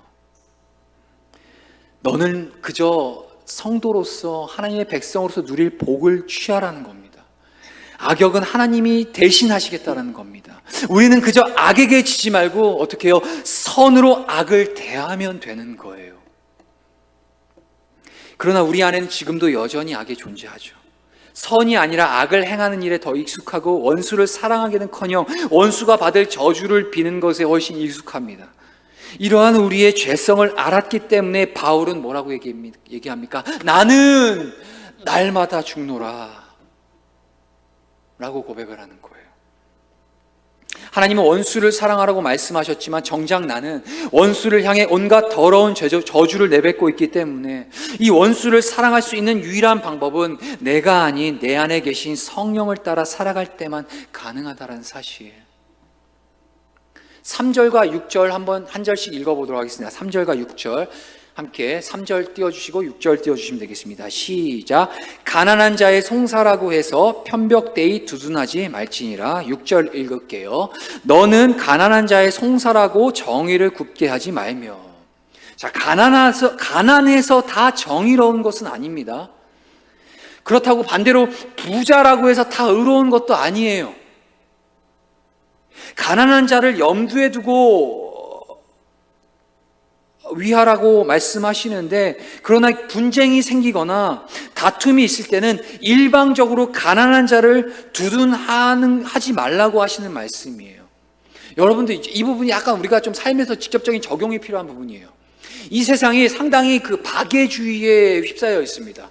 너는 그저 성도로서 하나님의 백성으로서 누릴 복을 취하라는 겁니다. 악역은 하나님이 대신하시겠다는 겁니다. 우리는 그저 악에게 지지 말고 어떻게 해요? 선으로 악을 대하면 되는 거예요. 그러나 우리 안에는 지금도 여전히 악이 존재하죠. 선이 아니라 악을 행하는 일에 더 익숙하고 원수를 사랑하기는커녕 원수가 받을 저주를 비는 것에 훨씬 익숙합니다. 이러한 우리의 죄성을 알았기 때문에 바울은 뭐라고 얘기합니까? 나는 날마다 죽노라 라고 고백을 하는 거예요. 하나님은 원수를 사랑하라고 말씀하셨지만 정작 나는 원수를 향해 온갖 더러운 저주를 내뱉고 있기 때문에 이 원수를 사랑할 수 있는 유일한 방법은 내가 아닌 내 안에 계신 성령을 따라 살아갈 때만 가능하다는 사실. 3절과 6절 한 절씩 읽어보도록 하겠습니다. 3절과 6절 함께 3절 띄워주시고 6절 띄워주시면 되겠습니다. 시작. 가난한 자의 송사라고 해서 편벽되이 두둔하지 말지니라. 6절 읽을게요. 너는 가난한 자의 송사라고 정의를 굽게 하지 말며. 자, 가난해서 다 정의로운 것은 아닙니다. 그렇다고 반대로 부자라고 해서 다 의로운 것도 아니에요. 가난한 자를 염두에 두고 위하라고 말씀하시는데, 그러나 분쟁이 생기거나 다툼이 있을 때는 일방적으로 가난한 자를 두둔하지 말라고 하시는 말씀이에요. 여러분들 이 부분이 약간 우리가 좀 삶에서 직접적인 적용이 필요한 부분이에요. 이 세상이 상당히 그 박애주의에 휩싸여 있습니다.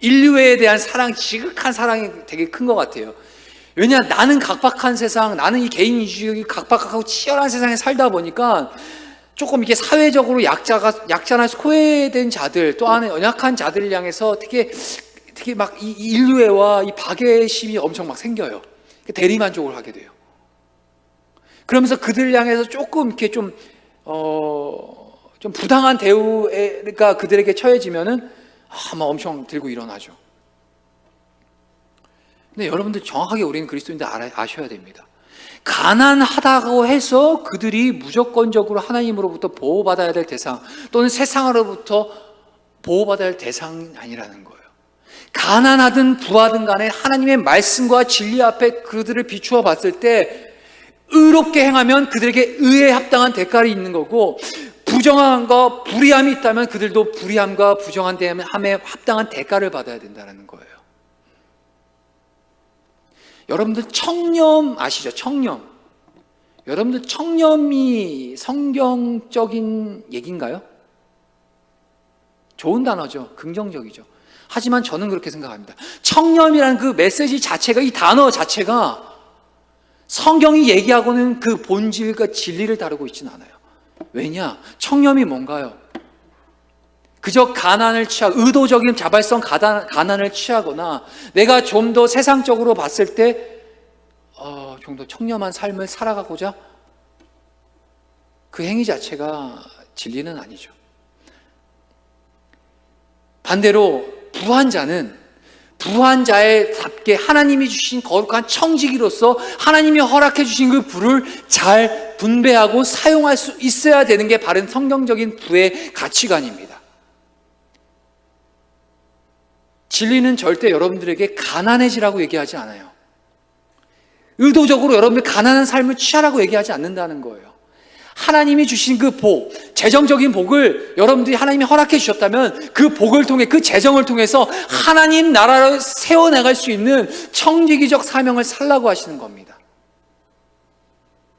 인류에 대한 지극한 사랑이 되게 큰 것 같아요. 왜냐, 나는 각박한 세상, 나는 이 개인주의 각박하고 치열한 세상에 살다 보니까 조금 이렇게 사회적으로 약자나 소외된 자들, 또 안에 연약한 자들을 향해서 되게 막 이 인류애와 이 박애심이 엄청 막 생겨요. 대리만족을 하게 돼요. 그러면서 그들 향해서 조금 이렇게 좀 부당한 대우가 그들에게 처해지면은 막 엄청 들고 일어나죠. 근데 여러분들 정확하게 우리는 그리스도인들 아셔야 됩니다. 가난하다고 해서 그들이 무조건적으로 하나님으로부터 보호받아야 될 대상 또는 세상으로부터 보호받아야 할 대상이 아니라는 거예요. 가난하든 부하든 간에 하나님의 말씀과 진리 앞에 그들을 비추어 봤을 때 의롭게 행하면 그들에게 의에 합당한 대가를 있는 거고, 부정함과 불의함이 있다면 그들도 불의함과 부정함에 합당한 대가를 받아야 된다는 거예요. 여러분들 청렴 아시죠? 청렴. 여러분들 청렴이 성경적인 얘기인가요? 좋은 단어죠. 긍정적이죠. 하지만 저는 그렇게 생각합니다. 청렴이라는 그 메시지 자체가, 이 단어 자체가 성경이 얘기하고는 그 본질과 진리를 다루고 있지는 않아요. 왜냐? 청렴이 뭔가요? 그저 가난을 취하고, 의도적인 자발성 가난을 취하거나 내가 좀 더 세상적으로 봤을 때 좀 더 청렴한 삶을 살아가고자, 그 행위 자체가 진리는 아니죠. 반대로 부한 자의답게 하나님이 주신 거룩한 청지기로서 하나님이 허락해 주신 그 부를 잘 분배하고 사용할 수 있어야 되는 게 바른 성경적인 부의 가치관입니다. 진리는 절대 여러분들에게 가난해지라고 얘기하지 않아요. 의도적으로 여러분들 가난한 삶을 취하라고 얘기하지 않는다는 거예요. 하나님이 주신 그 복, 재정적인 복을 여러분들이 하나님이 허락해 주셨다면 그 복을 통해, 그 재정을 통해서 하나님 나라를 세워나갈 수 있는 청지기적 사명을 살라고 하시는 겁니다.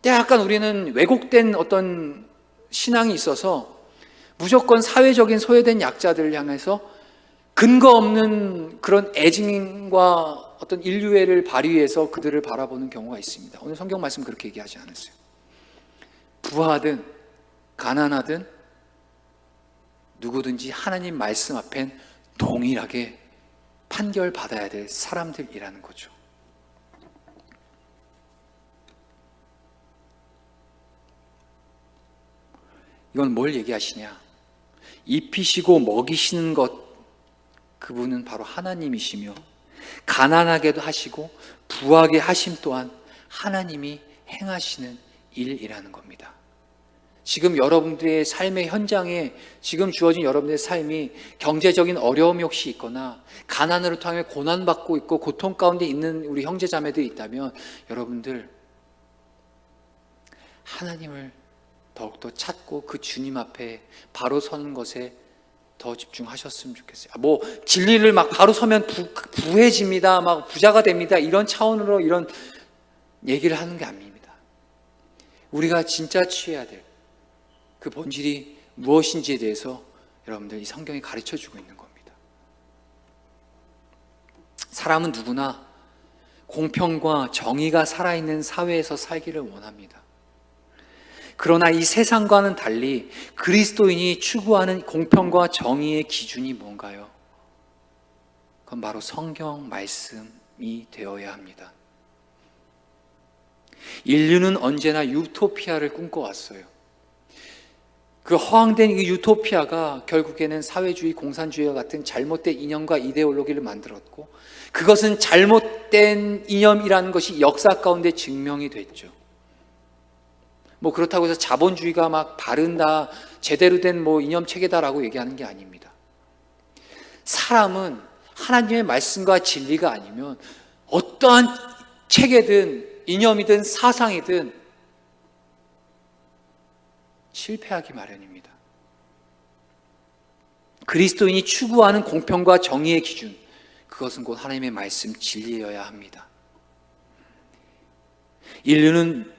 약간 우리는 왜곡된 어떤 신앙이 있어서 무조건 사회적인 소외된 약자들을 향해서 근거 없는 그런 애증과 어떤 인류애를 발휘해서 그들을 바라보는 경우가 있습니다. 오늘 성경 말씀 그렇게 얘기하지 않았어요. 부하든 가난하든 누구든지 하나님 말씀 앞엔 동일하게 판결받아야 될 사람들이라는 거죠. 이건 뭘 얘기하시냐? 입히시고 먹이시는 것, 그분은 바로 하나님이시며 가난하게도 하시고 부하게 하심 또한 하나님이 행하시는 일이라는 겁니다. 지금 여러분들의 삶의 현장에, 지금 주어진 여러분들의 삶이 경제적인 어려움이 혹시 있거나 가난으로 통해 고난받고 있고 고통 가운데 있는 우리 형제자매들이 있다면 여러분들 하나님을 더욱더 찾고 그 주님 앞에 바로 서는 것에 더 집중하셨으면 좋겠어요. 뭐 진리를 막 바로 서면 부해집니다, 막 부자가 됩니다, 이런 차원으로 이런 얘기를 하는 게 아닙니다. 우리가 진짜 취해야 될 그 본질이 무엇인지에 대해서 여러분들 이 성경이 가르쳐주고 있는 겁니다. 사람은 누구나 공평과 정의가 살아있는 사회에서 살기를 원합니다. 그러나 이 세상과는 달리 그리스도인이 추구하는 공평과 정의의 기준이 뭔가요? 그건 바로 성경 말씀이 되어야 합니다. 인류는 언제나 유토피아를 꿈꿔왔어요. 그 허황된 이 유토피아가 결국에는 사회주의, 공산주의와 같은 잘못된 이념과 이데올로기를 만들었고, 그것은 잘못된 이념이라는 것이 역사 가운데 증명이 됐죠. 뭐 그렇다고 해서 자본주의가 막 바른다, 제대로 된 뭐 이념 체계다라고 얘기하는 게 아닙니다. 사람은 하나님의 말씀과 진리가 아니면 어떠한 체계든 이념이든 사상이든 실패하기 마련입니다. 그리스도인이 추구하는 공평과 정의의 기준, 그것은 곧 하나님의 말씀 진리여야 합니다. 인류는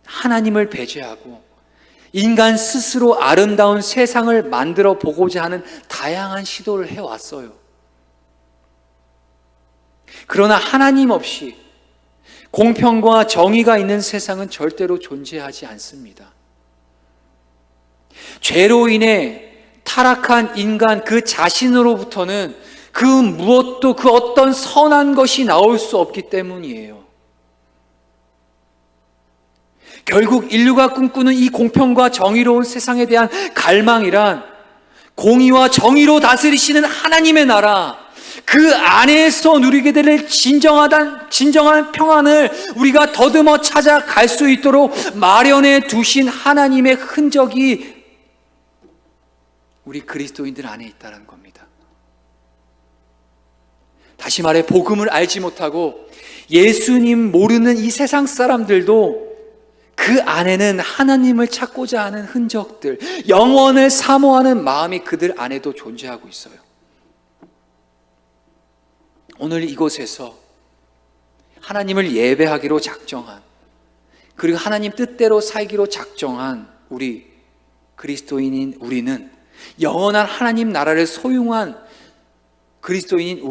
하나님을 배제하고 인간 스스로 아름다운 세상을 만들어 보고자 하는 다양한 시도를 해왔어요. 그러나 하나님 없이 공평과 정의가 있는 세상은 절대로 존재하지 않습니다. 죄로 인해 타락한 인간 그 자신으로부터는 그 무엇도, 그 어떤 선한 것이 나올 수 없기 때문이에요. 결국 인류가 꿈꾸는 이 공평과 정의로운 세상에 대한 갈망이란 공의와 정의로 다스리시는 하나님의 나라, 그 안에서 누리게 될 진정한 평안을 우리가 더듬어 찾아갈 수 있도록 마련해 두신 하나님의 흔적이 우리 그리스도인들 안에 있다는 겁니다. 다시 말해 복음을 알지 못하고 예수님 모르는 이 세상 사람들도 그 안에는 하나님을 찾고자 하는 흔적들, 영원을 사모하는 마음이 그들 안에도 존재하고 있어요. 오늘 이곳에서 하나님을 예배하기로 작정한, 그리고 하나님 뜻대로 살기로 작정한 우리 그리스도인인 우리는, 영원한 하나님 나라를 소유한 그리스도인인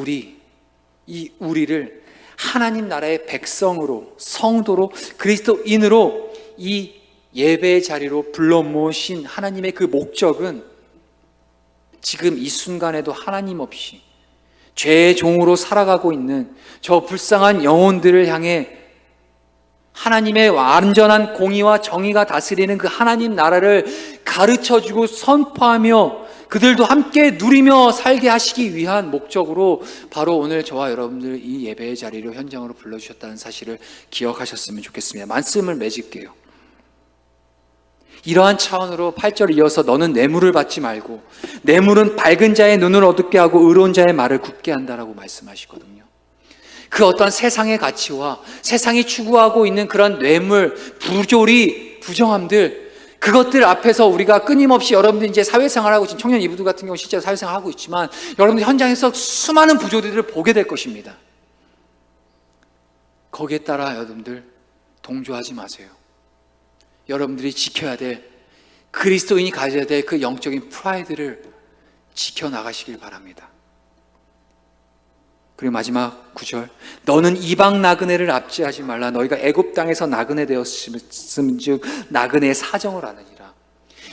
이 우리를 하나님 나라의 백성으로, 성도로, 그리스도인으로 이 예배의 자리로 불러 모으신 하나님의 그 목적은 지금 이 순간에도 하나님 없이 죄의 종으로 살아가고 있는 저 불쌍한 영혼들을 향해 하나님의 완전한 공의와 정의가 다스리는 그 하나님 나라를 가르쳐주고 선포하며 그들도 함께 누리며 살게 하시기 위한 목적으로 바로 오늘 저와 여러분들 이 예배의 자리로 현장으로 불러주셨다는 사실을 기억하셨으면 좋겠습니다. 말씀을 맺을게요. 이러한 차원으로 8절 이어서 너는 뇌물을 받지 말고 뇌물은 밝은 자의 눈을 어둡게 하고 의로운 자의 말을 굽게 한다라고 말씀하시거든요. 그 어떤 세상의 가치와 세상이 추구하고 있는 그런 뇌물, 부조리, 부정함들, 그것들 앞에서 우리가 끊임없이 여러분들 이제 사회생활하고 지금 청년 이브들 같은 경우 실제로 사회생활하고 있지만 여러분들 현장에서 수많은 부조리들을 보게 될 것입니다. 거기에 따라 여러분들 동조하지 마세요. 여러분들이 지켜야 될, 그리스도인이 가져야 될 그 영적인 프라이드를 지켜나가시길 바랍니다. 그리고 마지막 9절, 너는 이방 나그네를 압제하지 말라. 너희가 애굽 땅에서 나그네 되었음즉 나그네의 사정을 아느니라.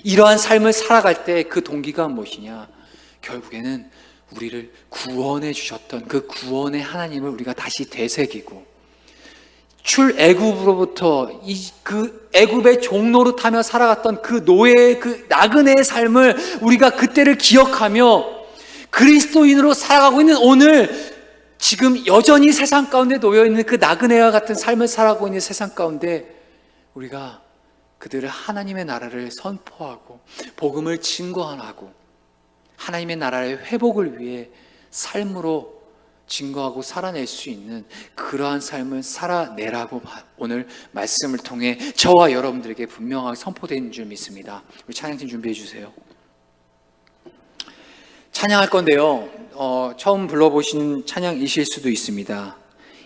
이러한 삶을 살아갈 때 그 동기가 무엇이냐? 결국에는 우리를 구원해 주셨던 그 구원의 하나님을 우리가 다시 되새기고 출애굽으로부터 그 애굽의 종노릇하며 살아갔던 그 노예의 그 나그네의 삶을 우리가 그때를 기억하며 그리스도인으로 살아가고 있는 오늘, 지금 여전히 세상 가운데 놓여있는 그 나그네와 같은 삶을 살아가고 있는 세상 가운데 우리가 그들을 하나님의 나라를 선포하고 복음을 증거하고 하나님의 나라의 회복을 위해 삶으로 증거하고 살아낼 수 있는 그러한 삶을 살아내라고 오늘 말씀을 통해 저와 여러분들에게 분명하게 선포되는 줄 믿습니다. 우리 찬양팀 준비해 주세요. 찬양할 건데요, 처음 불러보신 찬양이실 수도 있습니다.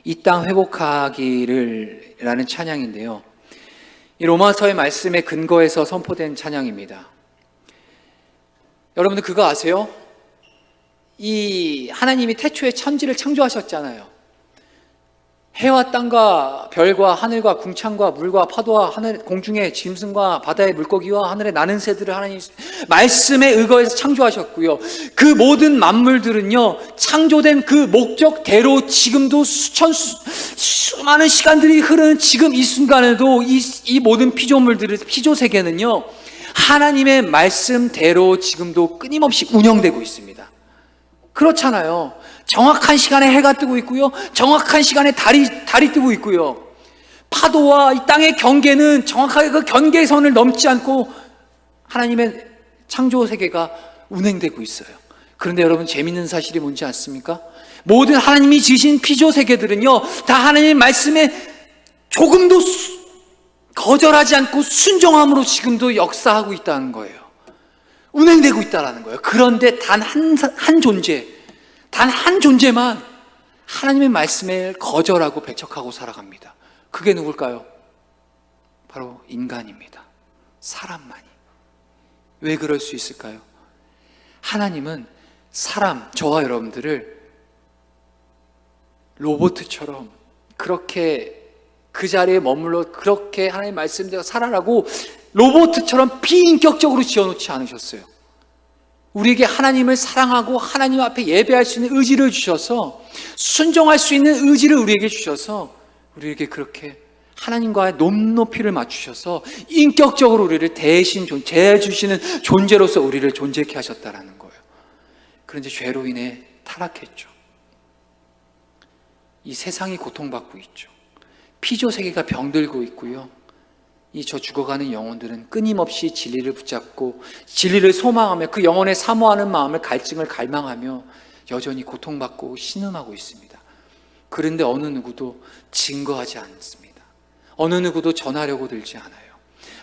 이 땅 회복하기를 라는 찬양인데요, 이 로마서의 말씀에 근거해서 선포된 찬양입니다. 여러분들 그거 아세요? 이 하나님이 태초에 천지를 창조하셨잖아요. 해와 땅과 별과 하늘과 궁창과 물과 파도와 하늘 공중의 짐승과 바다의 물고기와 하늘의 나는 새들을 하나님 말씀에 의거해서 창조하셨고요. 그 모든 만물들은요, 창조된 그 목적대로 지금도 수많은 시간들이 흐르는 지금 이 순간에도 이 모든 피조물들의 피조세계는요, 하나님의 말씀대로 지금도 끊임없이 운영되고 있습니다. 그렇잖아요. 정확한 시간에 해가 뜨고 있고요, 정확한 시간에 달이 뜨고 있고요, 파도와 이 땅의 경계는 정확하게 그 경계선을 넘지 않고 하나님의 창조 세계가 운행되고 있어요. 그런데 여러분, 재밌는 사실이 뭔지 아십니까? 모든 하나님이 지으신 피조 세계들은요, 다 하나님의 말씀에 조금도 거절하지 않고 순종함으로 지금도 역사하고 있다는 거예요. 운행되고 있다는 거예요. 그런데 단 한 존재만 하나님의 말씀을 거절하고 배척하고 살아갑니다. 그게 누굴까요? 바로 인간입니다. 사람만이. 왜 그럴 수 있을까요? 하나님은 저와 여러분들을 로봇처럼 그렇게 그 자리에 머물러 그렇게 하나님의 말씀대로 살아라고 로봇처럼 비인격적으로 지어놓지 않으셨어요. 우리에게 하나님을 사랑하고 하나님 앞에 예배할 수 있는 의지를 주셔서, 순종할 수 있는 의지를 우리에게 주셔서, 우리에게 그렇게 하나님과의 높이를 맞추셔서 인격적으로 우리를 대해주시는 존재로서 우리를 존재케 하셨다라는 거예요. 그런데 죄로 인해 타락했죠. 이 세상이 고통받고 있죠. 피조 세계가 병들고 있고요. 이 저 죽어가는 영혼들은 끊임없이 진리를 붙잡고 진리를 소망하며 그 영혼의 사모하는 마음을 갈증을 갈망하며 여전히 고통받고 신음하고 있습니다. 그런데 어느 누구도 증거하지 않습니다. 어느 누구도 전하려고 들지 않아요.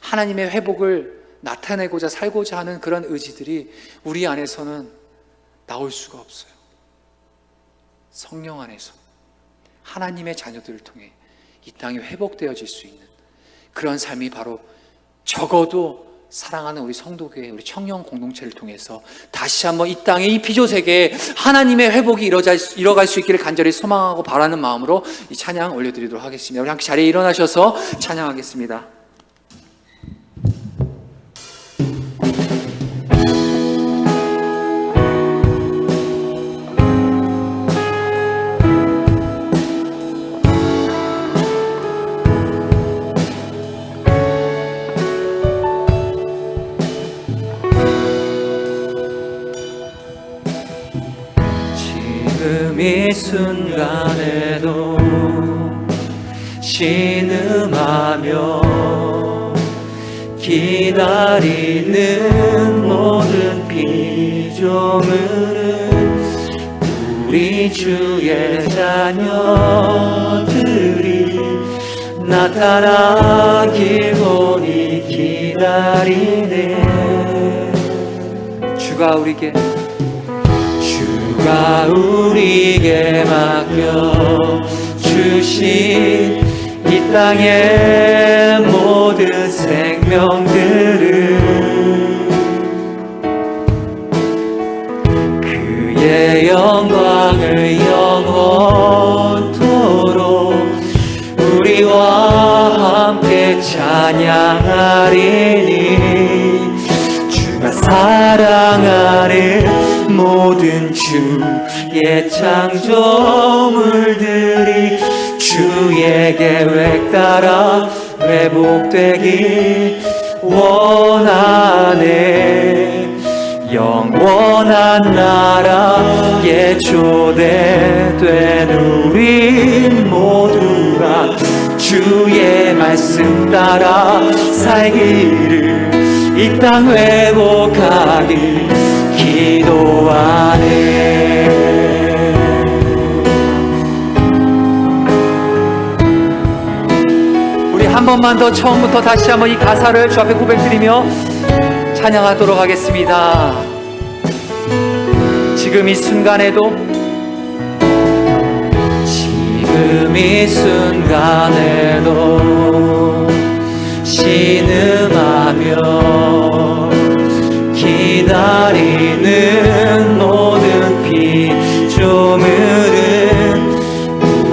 하나님의 회복을 나타내고자 살고자 하는 그런 의지들이 우리 안에서는 나올 수가 없어요. 성령 안에서 하나님의 자녀들을 통해 이 땅이 회복되어질 수 있는 그런 삶이 바로 적어도 사랑하는 우리 성도교회, 우리 청년 공동체를 통해서 다시 한번 이 땅의 이 피조세계에 하나님의 회복이 이뤄갈 수 있기를 간절히 소망하고 바라는 마음으로 이 찬양 올려드리도록 하겠습니다. 우리 함께 자리에 일어나셔서 찬양하겠습니다. 이 순간에도 신음하며 기다리는 모든 피조물은 우리 주의 자녀들이 나타나길 보니 기다리네. 주가 우리에게 맡겨주신 이 땅의 모든 생명들은 그의 영광을 영원토록 우리와 함께 찬양하리니. 주가 사랑하는 모든 주의 창조물들이 주의 계획 따라 회복되길 원하네. 영원한 나라에 초대된 우리 모두가 주의 말씀 따라 살기를 이 땅 회복하길 기도하네. 우리 한 번만 더 처음부터 다시 한번 이 가사를 주 앞에 고백드리며 찬양하도록 하겠습니다. 지금 이 순간에도 신음하며 기다리는 모든 피조물은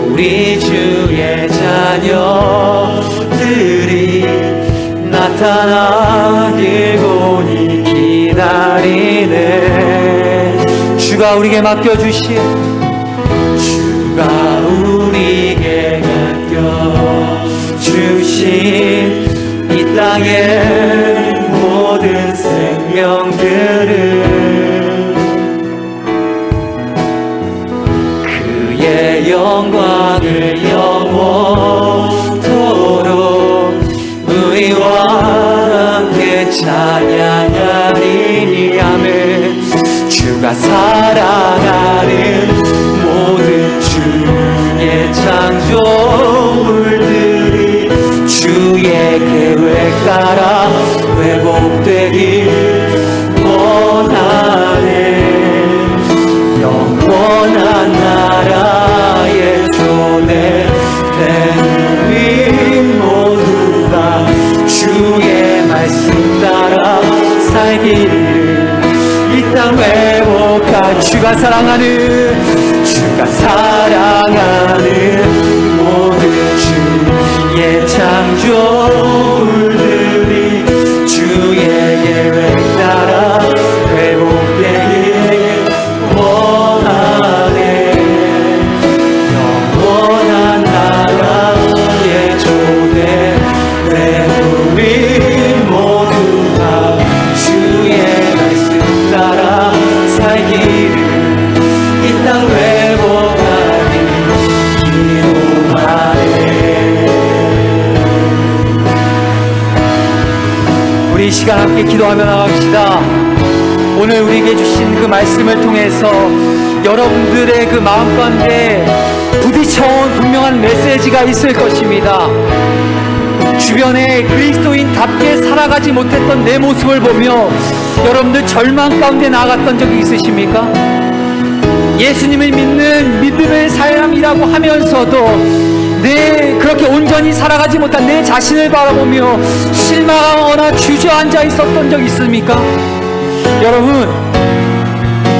우리 주의 자녀들이 나타나길 보니 기다리네. 주가 우리에게 맡겨주신 이 땅의 모든 생명들은 그의 영광을 영원토록 우리와 함께 찬양하리니. 아멘. 주가 사랑하는 모든 주의 창조물들이 주의 계획 따라 회복되길 원하네. 영원한 나라에 초대된 우리 모두가 주의 말씀 따라 살기를 이 땅 회복할 주가 사랑하는 모든 주의 창조물들이 주의 계획 따라 회복되길 원하네. 영원한 나라에 초대된 우리 모두가 주의 말씀 따라 살기를 이 땅 회복하길 시간 함께 기도하며 나갑시다. 오늘 우리에게 주신 그 말씀을 통해서 여러분들의 그 마음 가운데 부딪혀온 분명한 메시지가 있을 것입니다. 주변에 그리스도인답게 살아가지 못했던 내 모습을 보며 여러분들 절망 가운데 나아갔던 적이 있으십니까? 예수님을 믿는 믿음의 사람이라고 하면서도 그렇게 온전히 살아가지 못한 내 자신을 바라보며 실망하거나 주저앉아 있었던 적 있습니까? 여러분,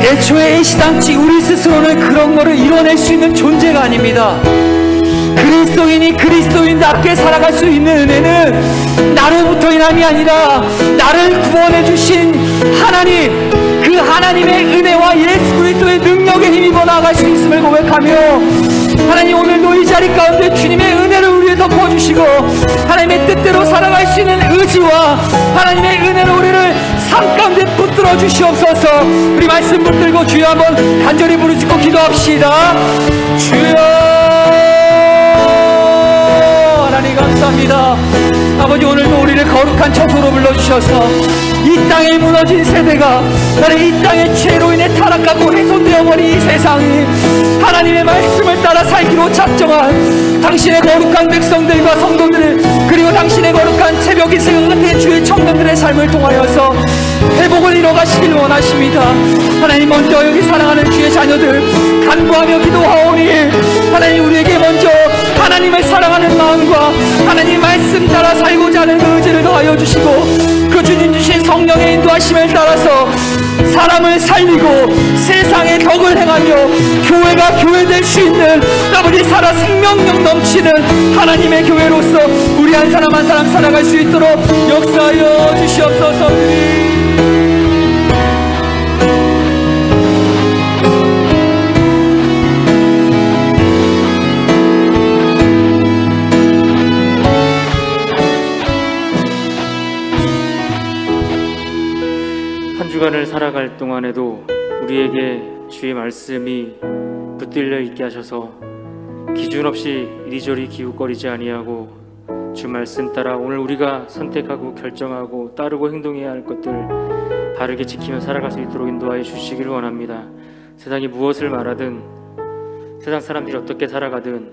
애초에 애시당치 우리 스스로는 그런 거를 이뤄낼 수 있는 존재가 아닙니다. 그리스도인이 그리스도인답게 살아갈 수 있는 은혜는 나로부터 인함이 아니라 나를 구원해 주신 하나님, 그 하나님의 은혜와 예수 그리스도의 능력에 힘입어 나아갈 수 있음을 고백하며, 하나님 오늘도 이 자리 가운데 주님의 은혜를 우리에 덮어주시고 하나님의 뜻대로 살아갈 수 있는 의지와 하나님의 은혜로 우리를 삶 가운데 붙들어 주시옵소서. 우리 말씀 붙들고 주여 한번 간절히 부르짖고 기도합시다. 주여, 하나님 감사합니다. 아버지, 오늘도 우리를 거룩한 처소로 불러주셔서 이 땅에 무너진 세대가, 나는 이 땅의 죄로 인해 타락하고 훼손되어 버린 이 세상이 하나님의 말씀을 따라 살기로 작정한 당신의 거룩한 백성들과 성도들, 그리고 당신의 거룩한 새벽이 생각된 주의 청년들의 삶을 통하여서 회복을 이뤄가시길 원하십니다. 하나님, 먼저 여기 사랑하는 주의 자녀들 간구하며 기도하오니 하나님, 우리에게 먼저 하나님을 사랑하는 마음과 하나님 말씀 따라 살고자 하는 그 의지를 더하여 주시고, 그 주님 주신 성령의 인도하심을 따라서 사람을 살리고 세상의 덕을 행하며 교회가 교회될 수 있는, 아버지 살아 생명력 넘치는 하나님의 교회로서 우리 한 사람 한 사람 살아갈 수 있도록 역사하여 주시옵소서. 한 주간을 살아갈 동안에도 우리에게 주의 말씀이 붙들려 있게 하셔서 기준 없이 이리저리 기웃거리지 아니하고 주 말씀 따라 오늘 우리가 선택하고 결정하고 따르고 행동해야 할 것들 바르게 지키며 살아갈 수 있도록 인도하여 주시기를 원합니다. 세상이 무엇을 말하든 세상 사람들이 어떻게 살아가든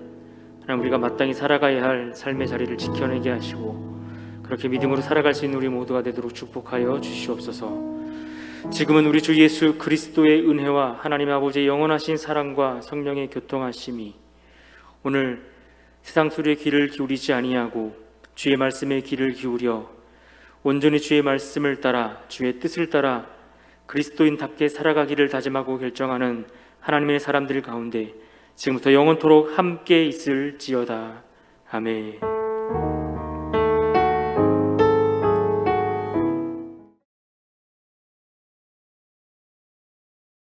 하나님, 우리가 마땅히 살아가야 할 삶의 자리를 지켜내게 하시고 그렇게 믿음으로 살아갈 수 있는 우리 모두가 되도록 축복하여 주시옵소서. 지금은 우리 주 예수 그리스도의 은혜와 하나님 아버지의 영원하신 사랑과 성령의 교통하심이 오늘 세상 소리에 귀를 기울이지 아니하고 주의 말씀에 귀를 기울여 온전히 주의 말씀을 따라 주의 뜻을 따라 그리스도인답게 살아가기를 다짐하고 결정하는 하나님의 사람들 가운데 지금부터 영원토록 함께 있을지어다. 아멘.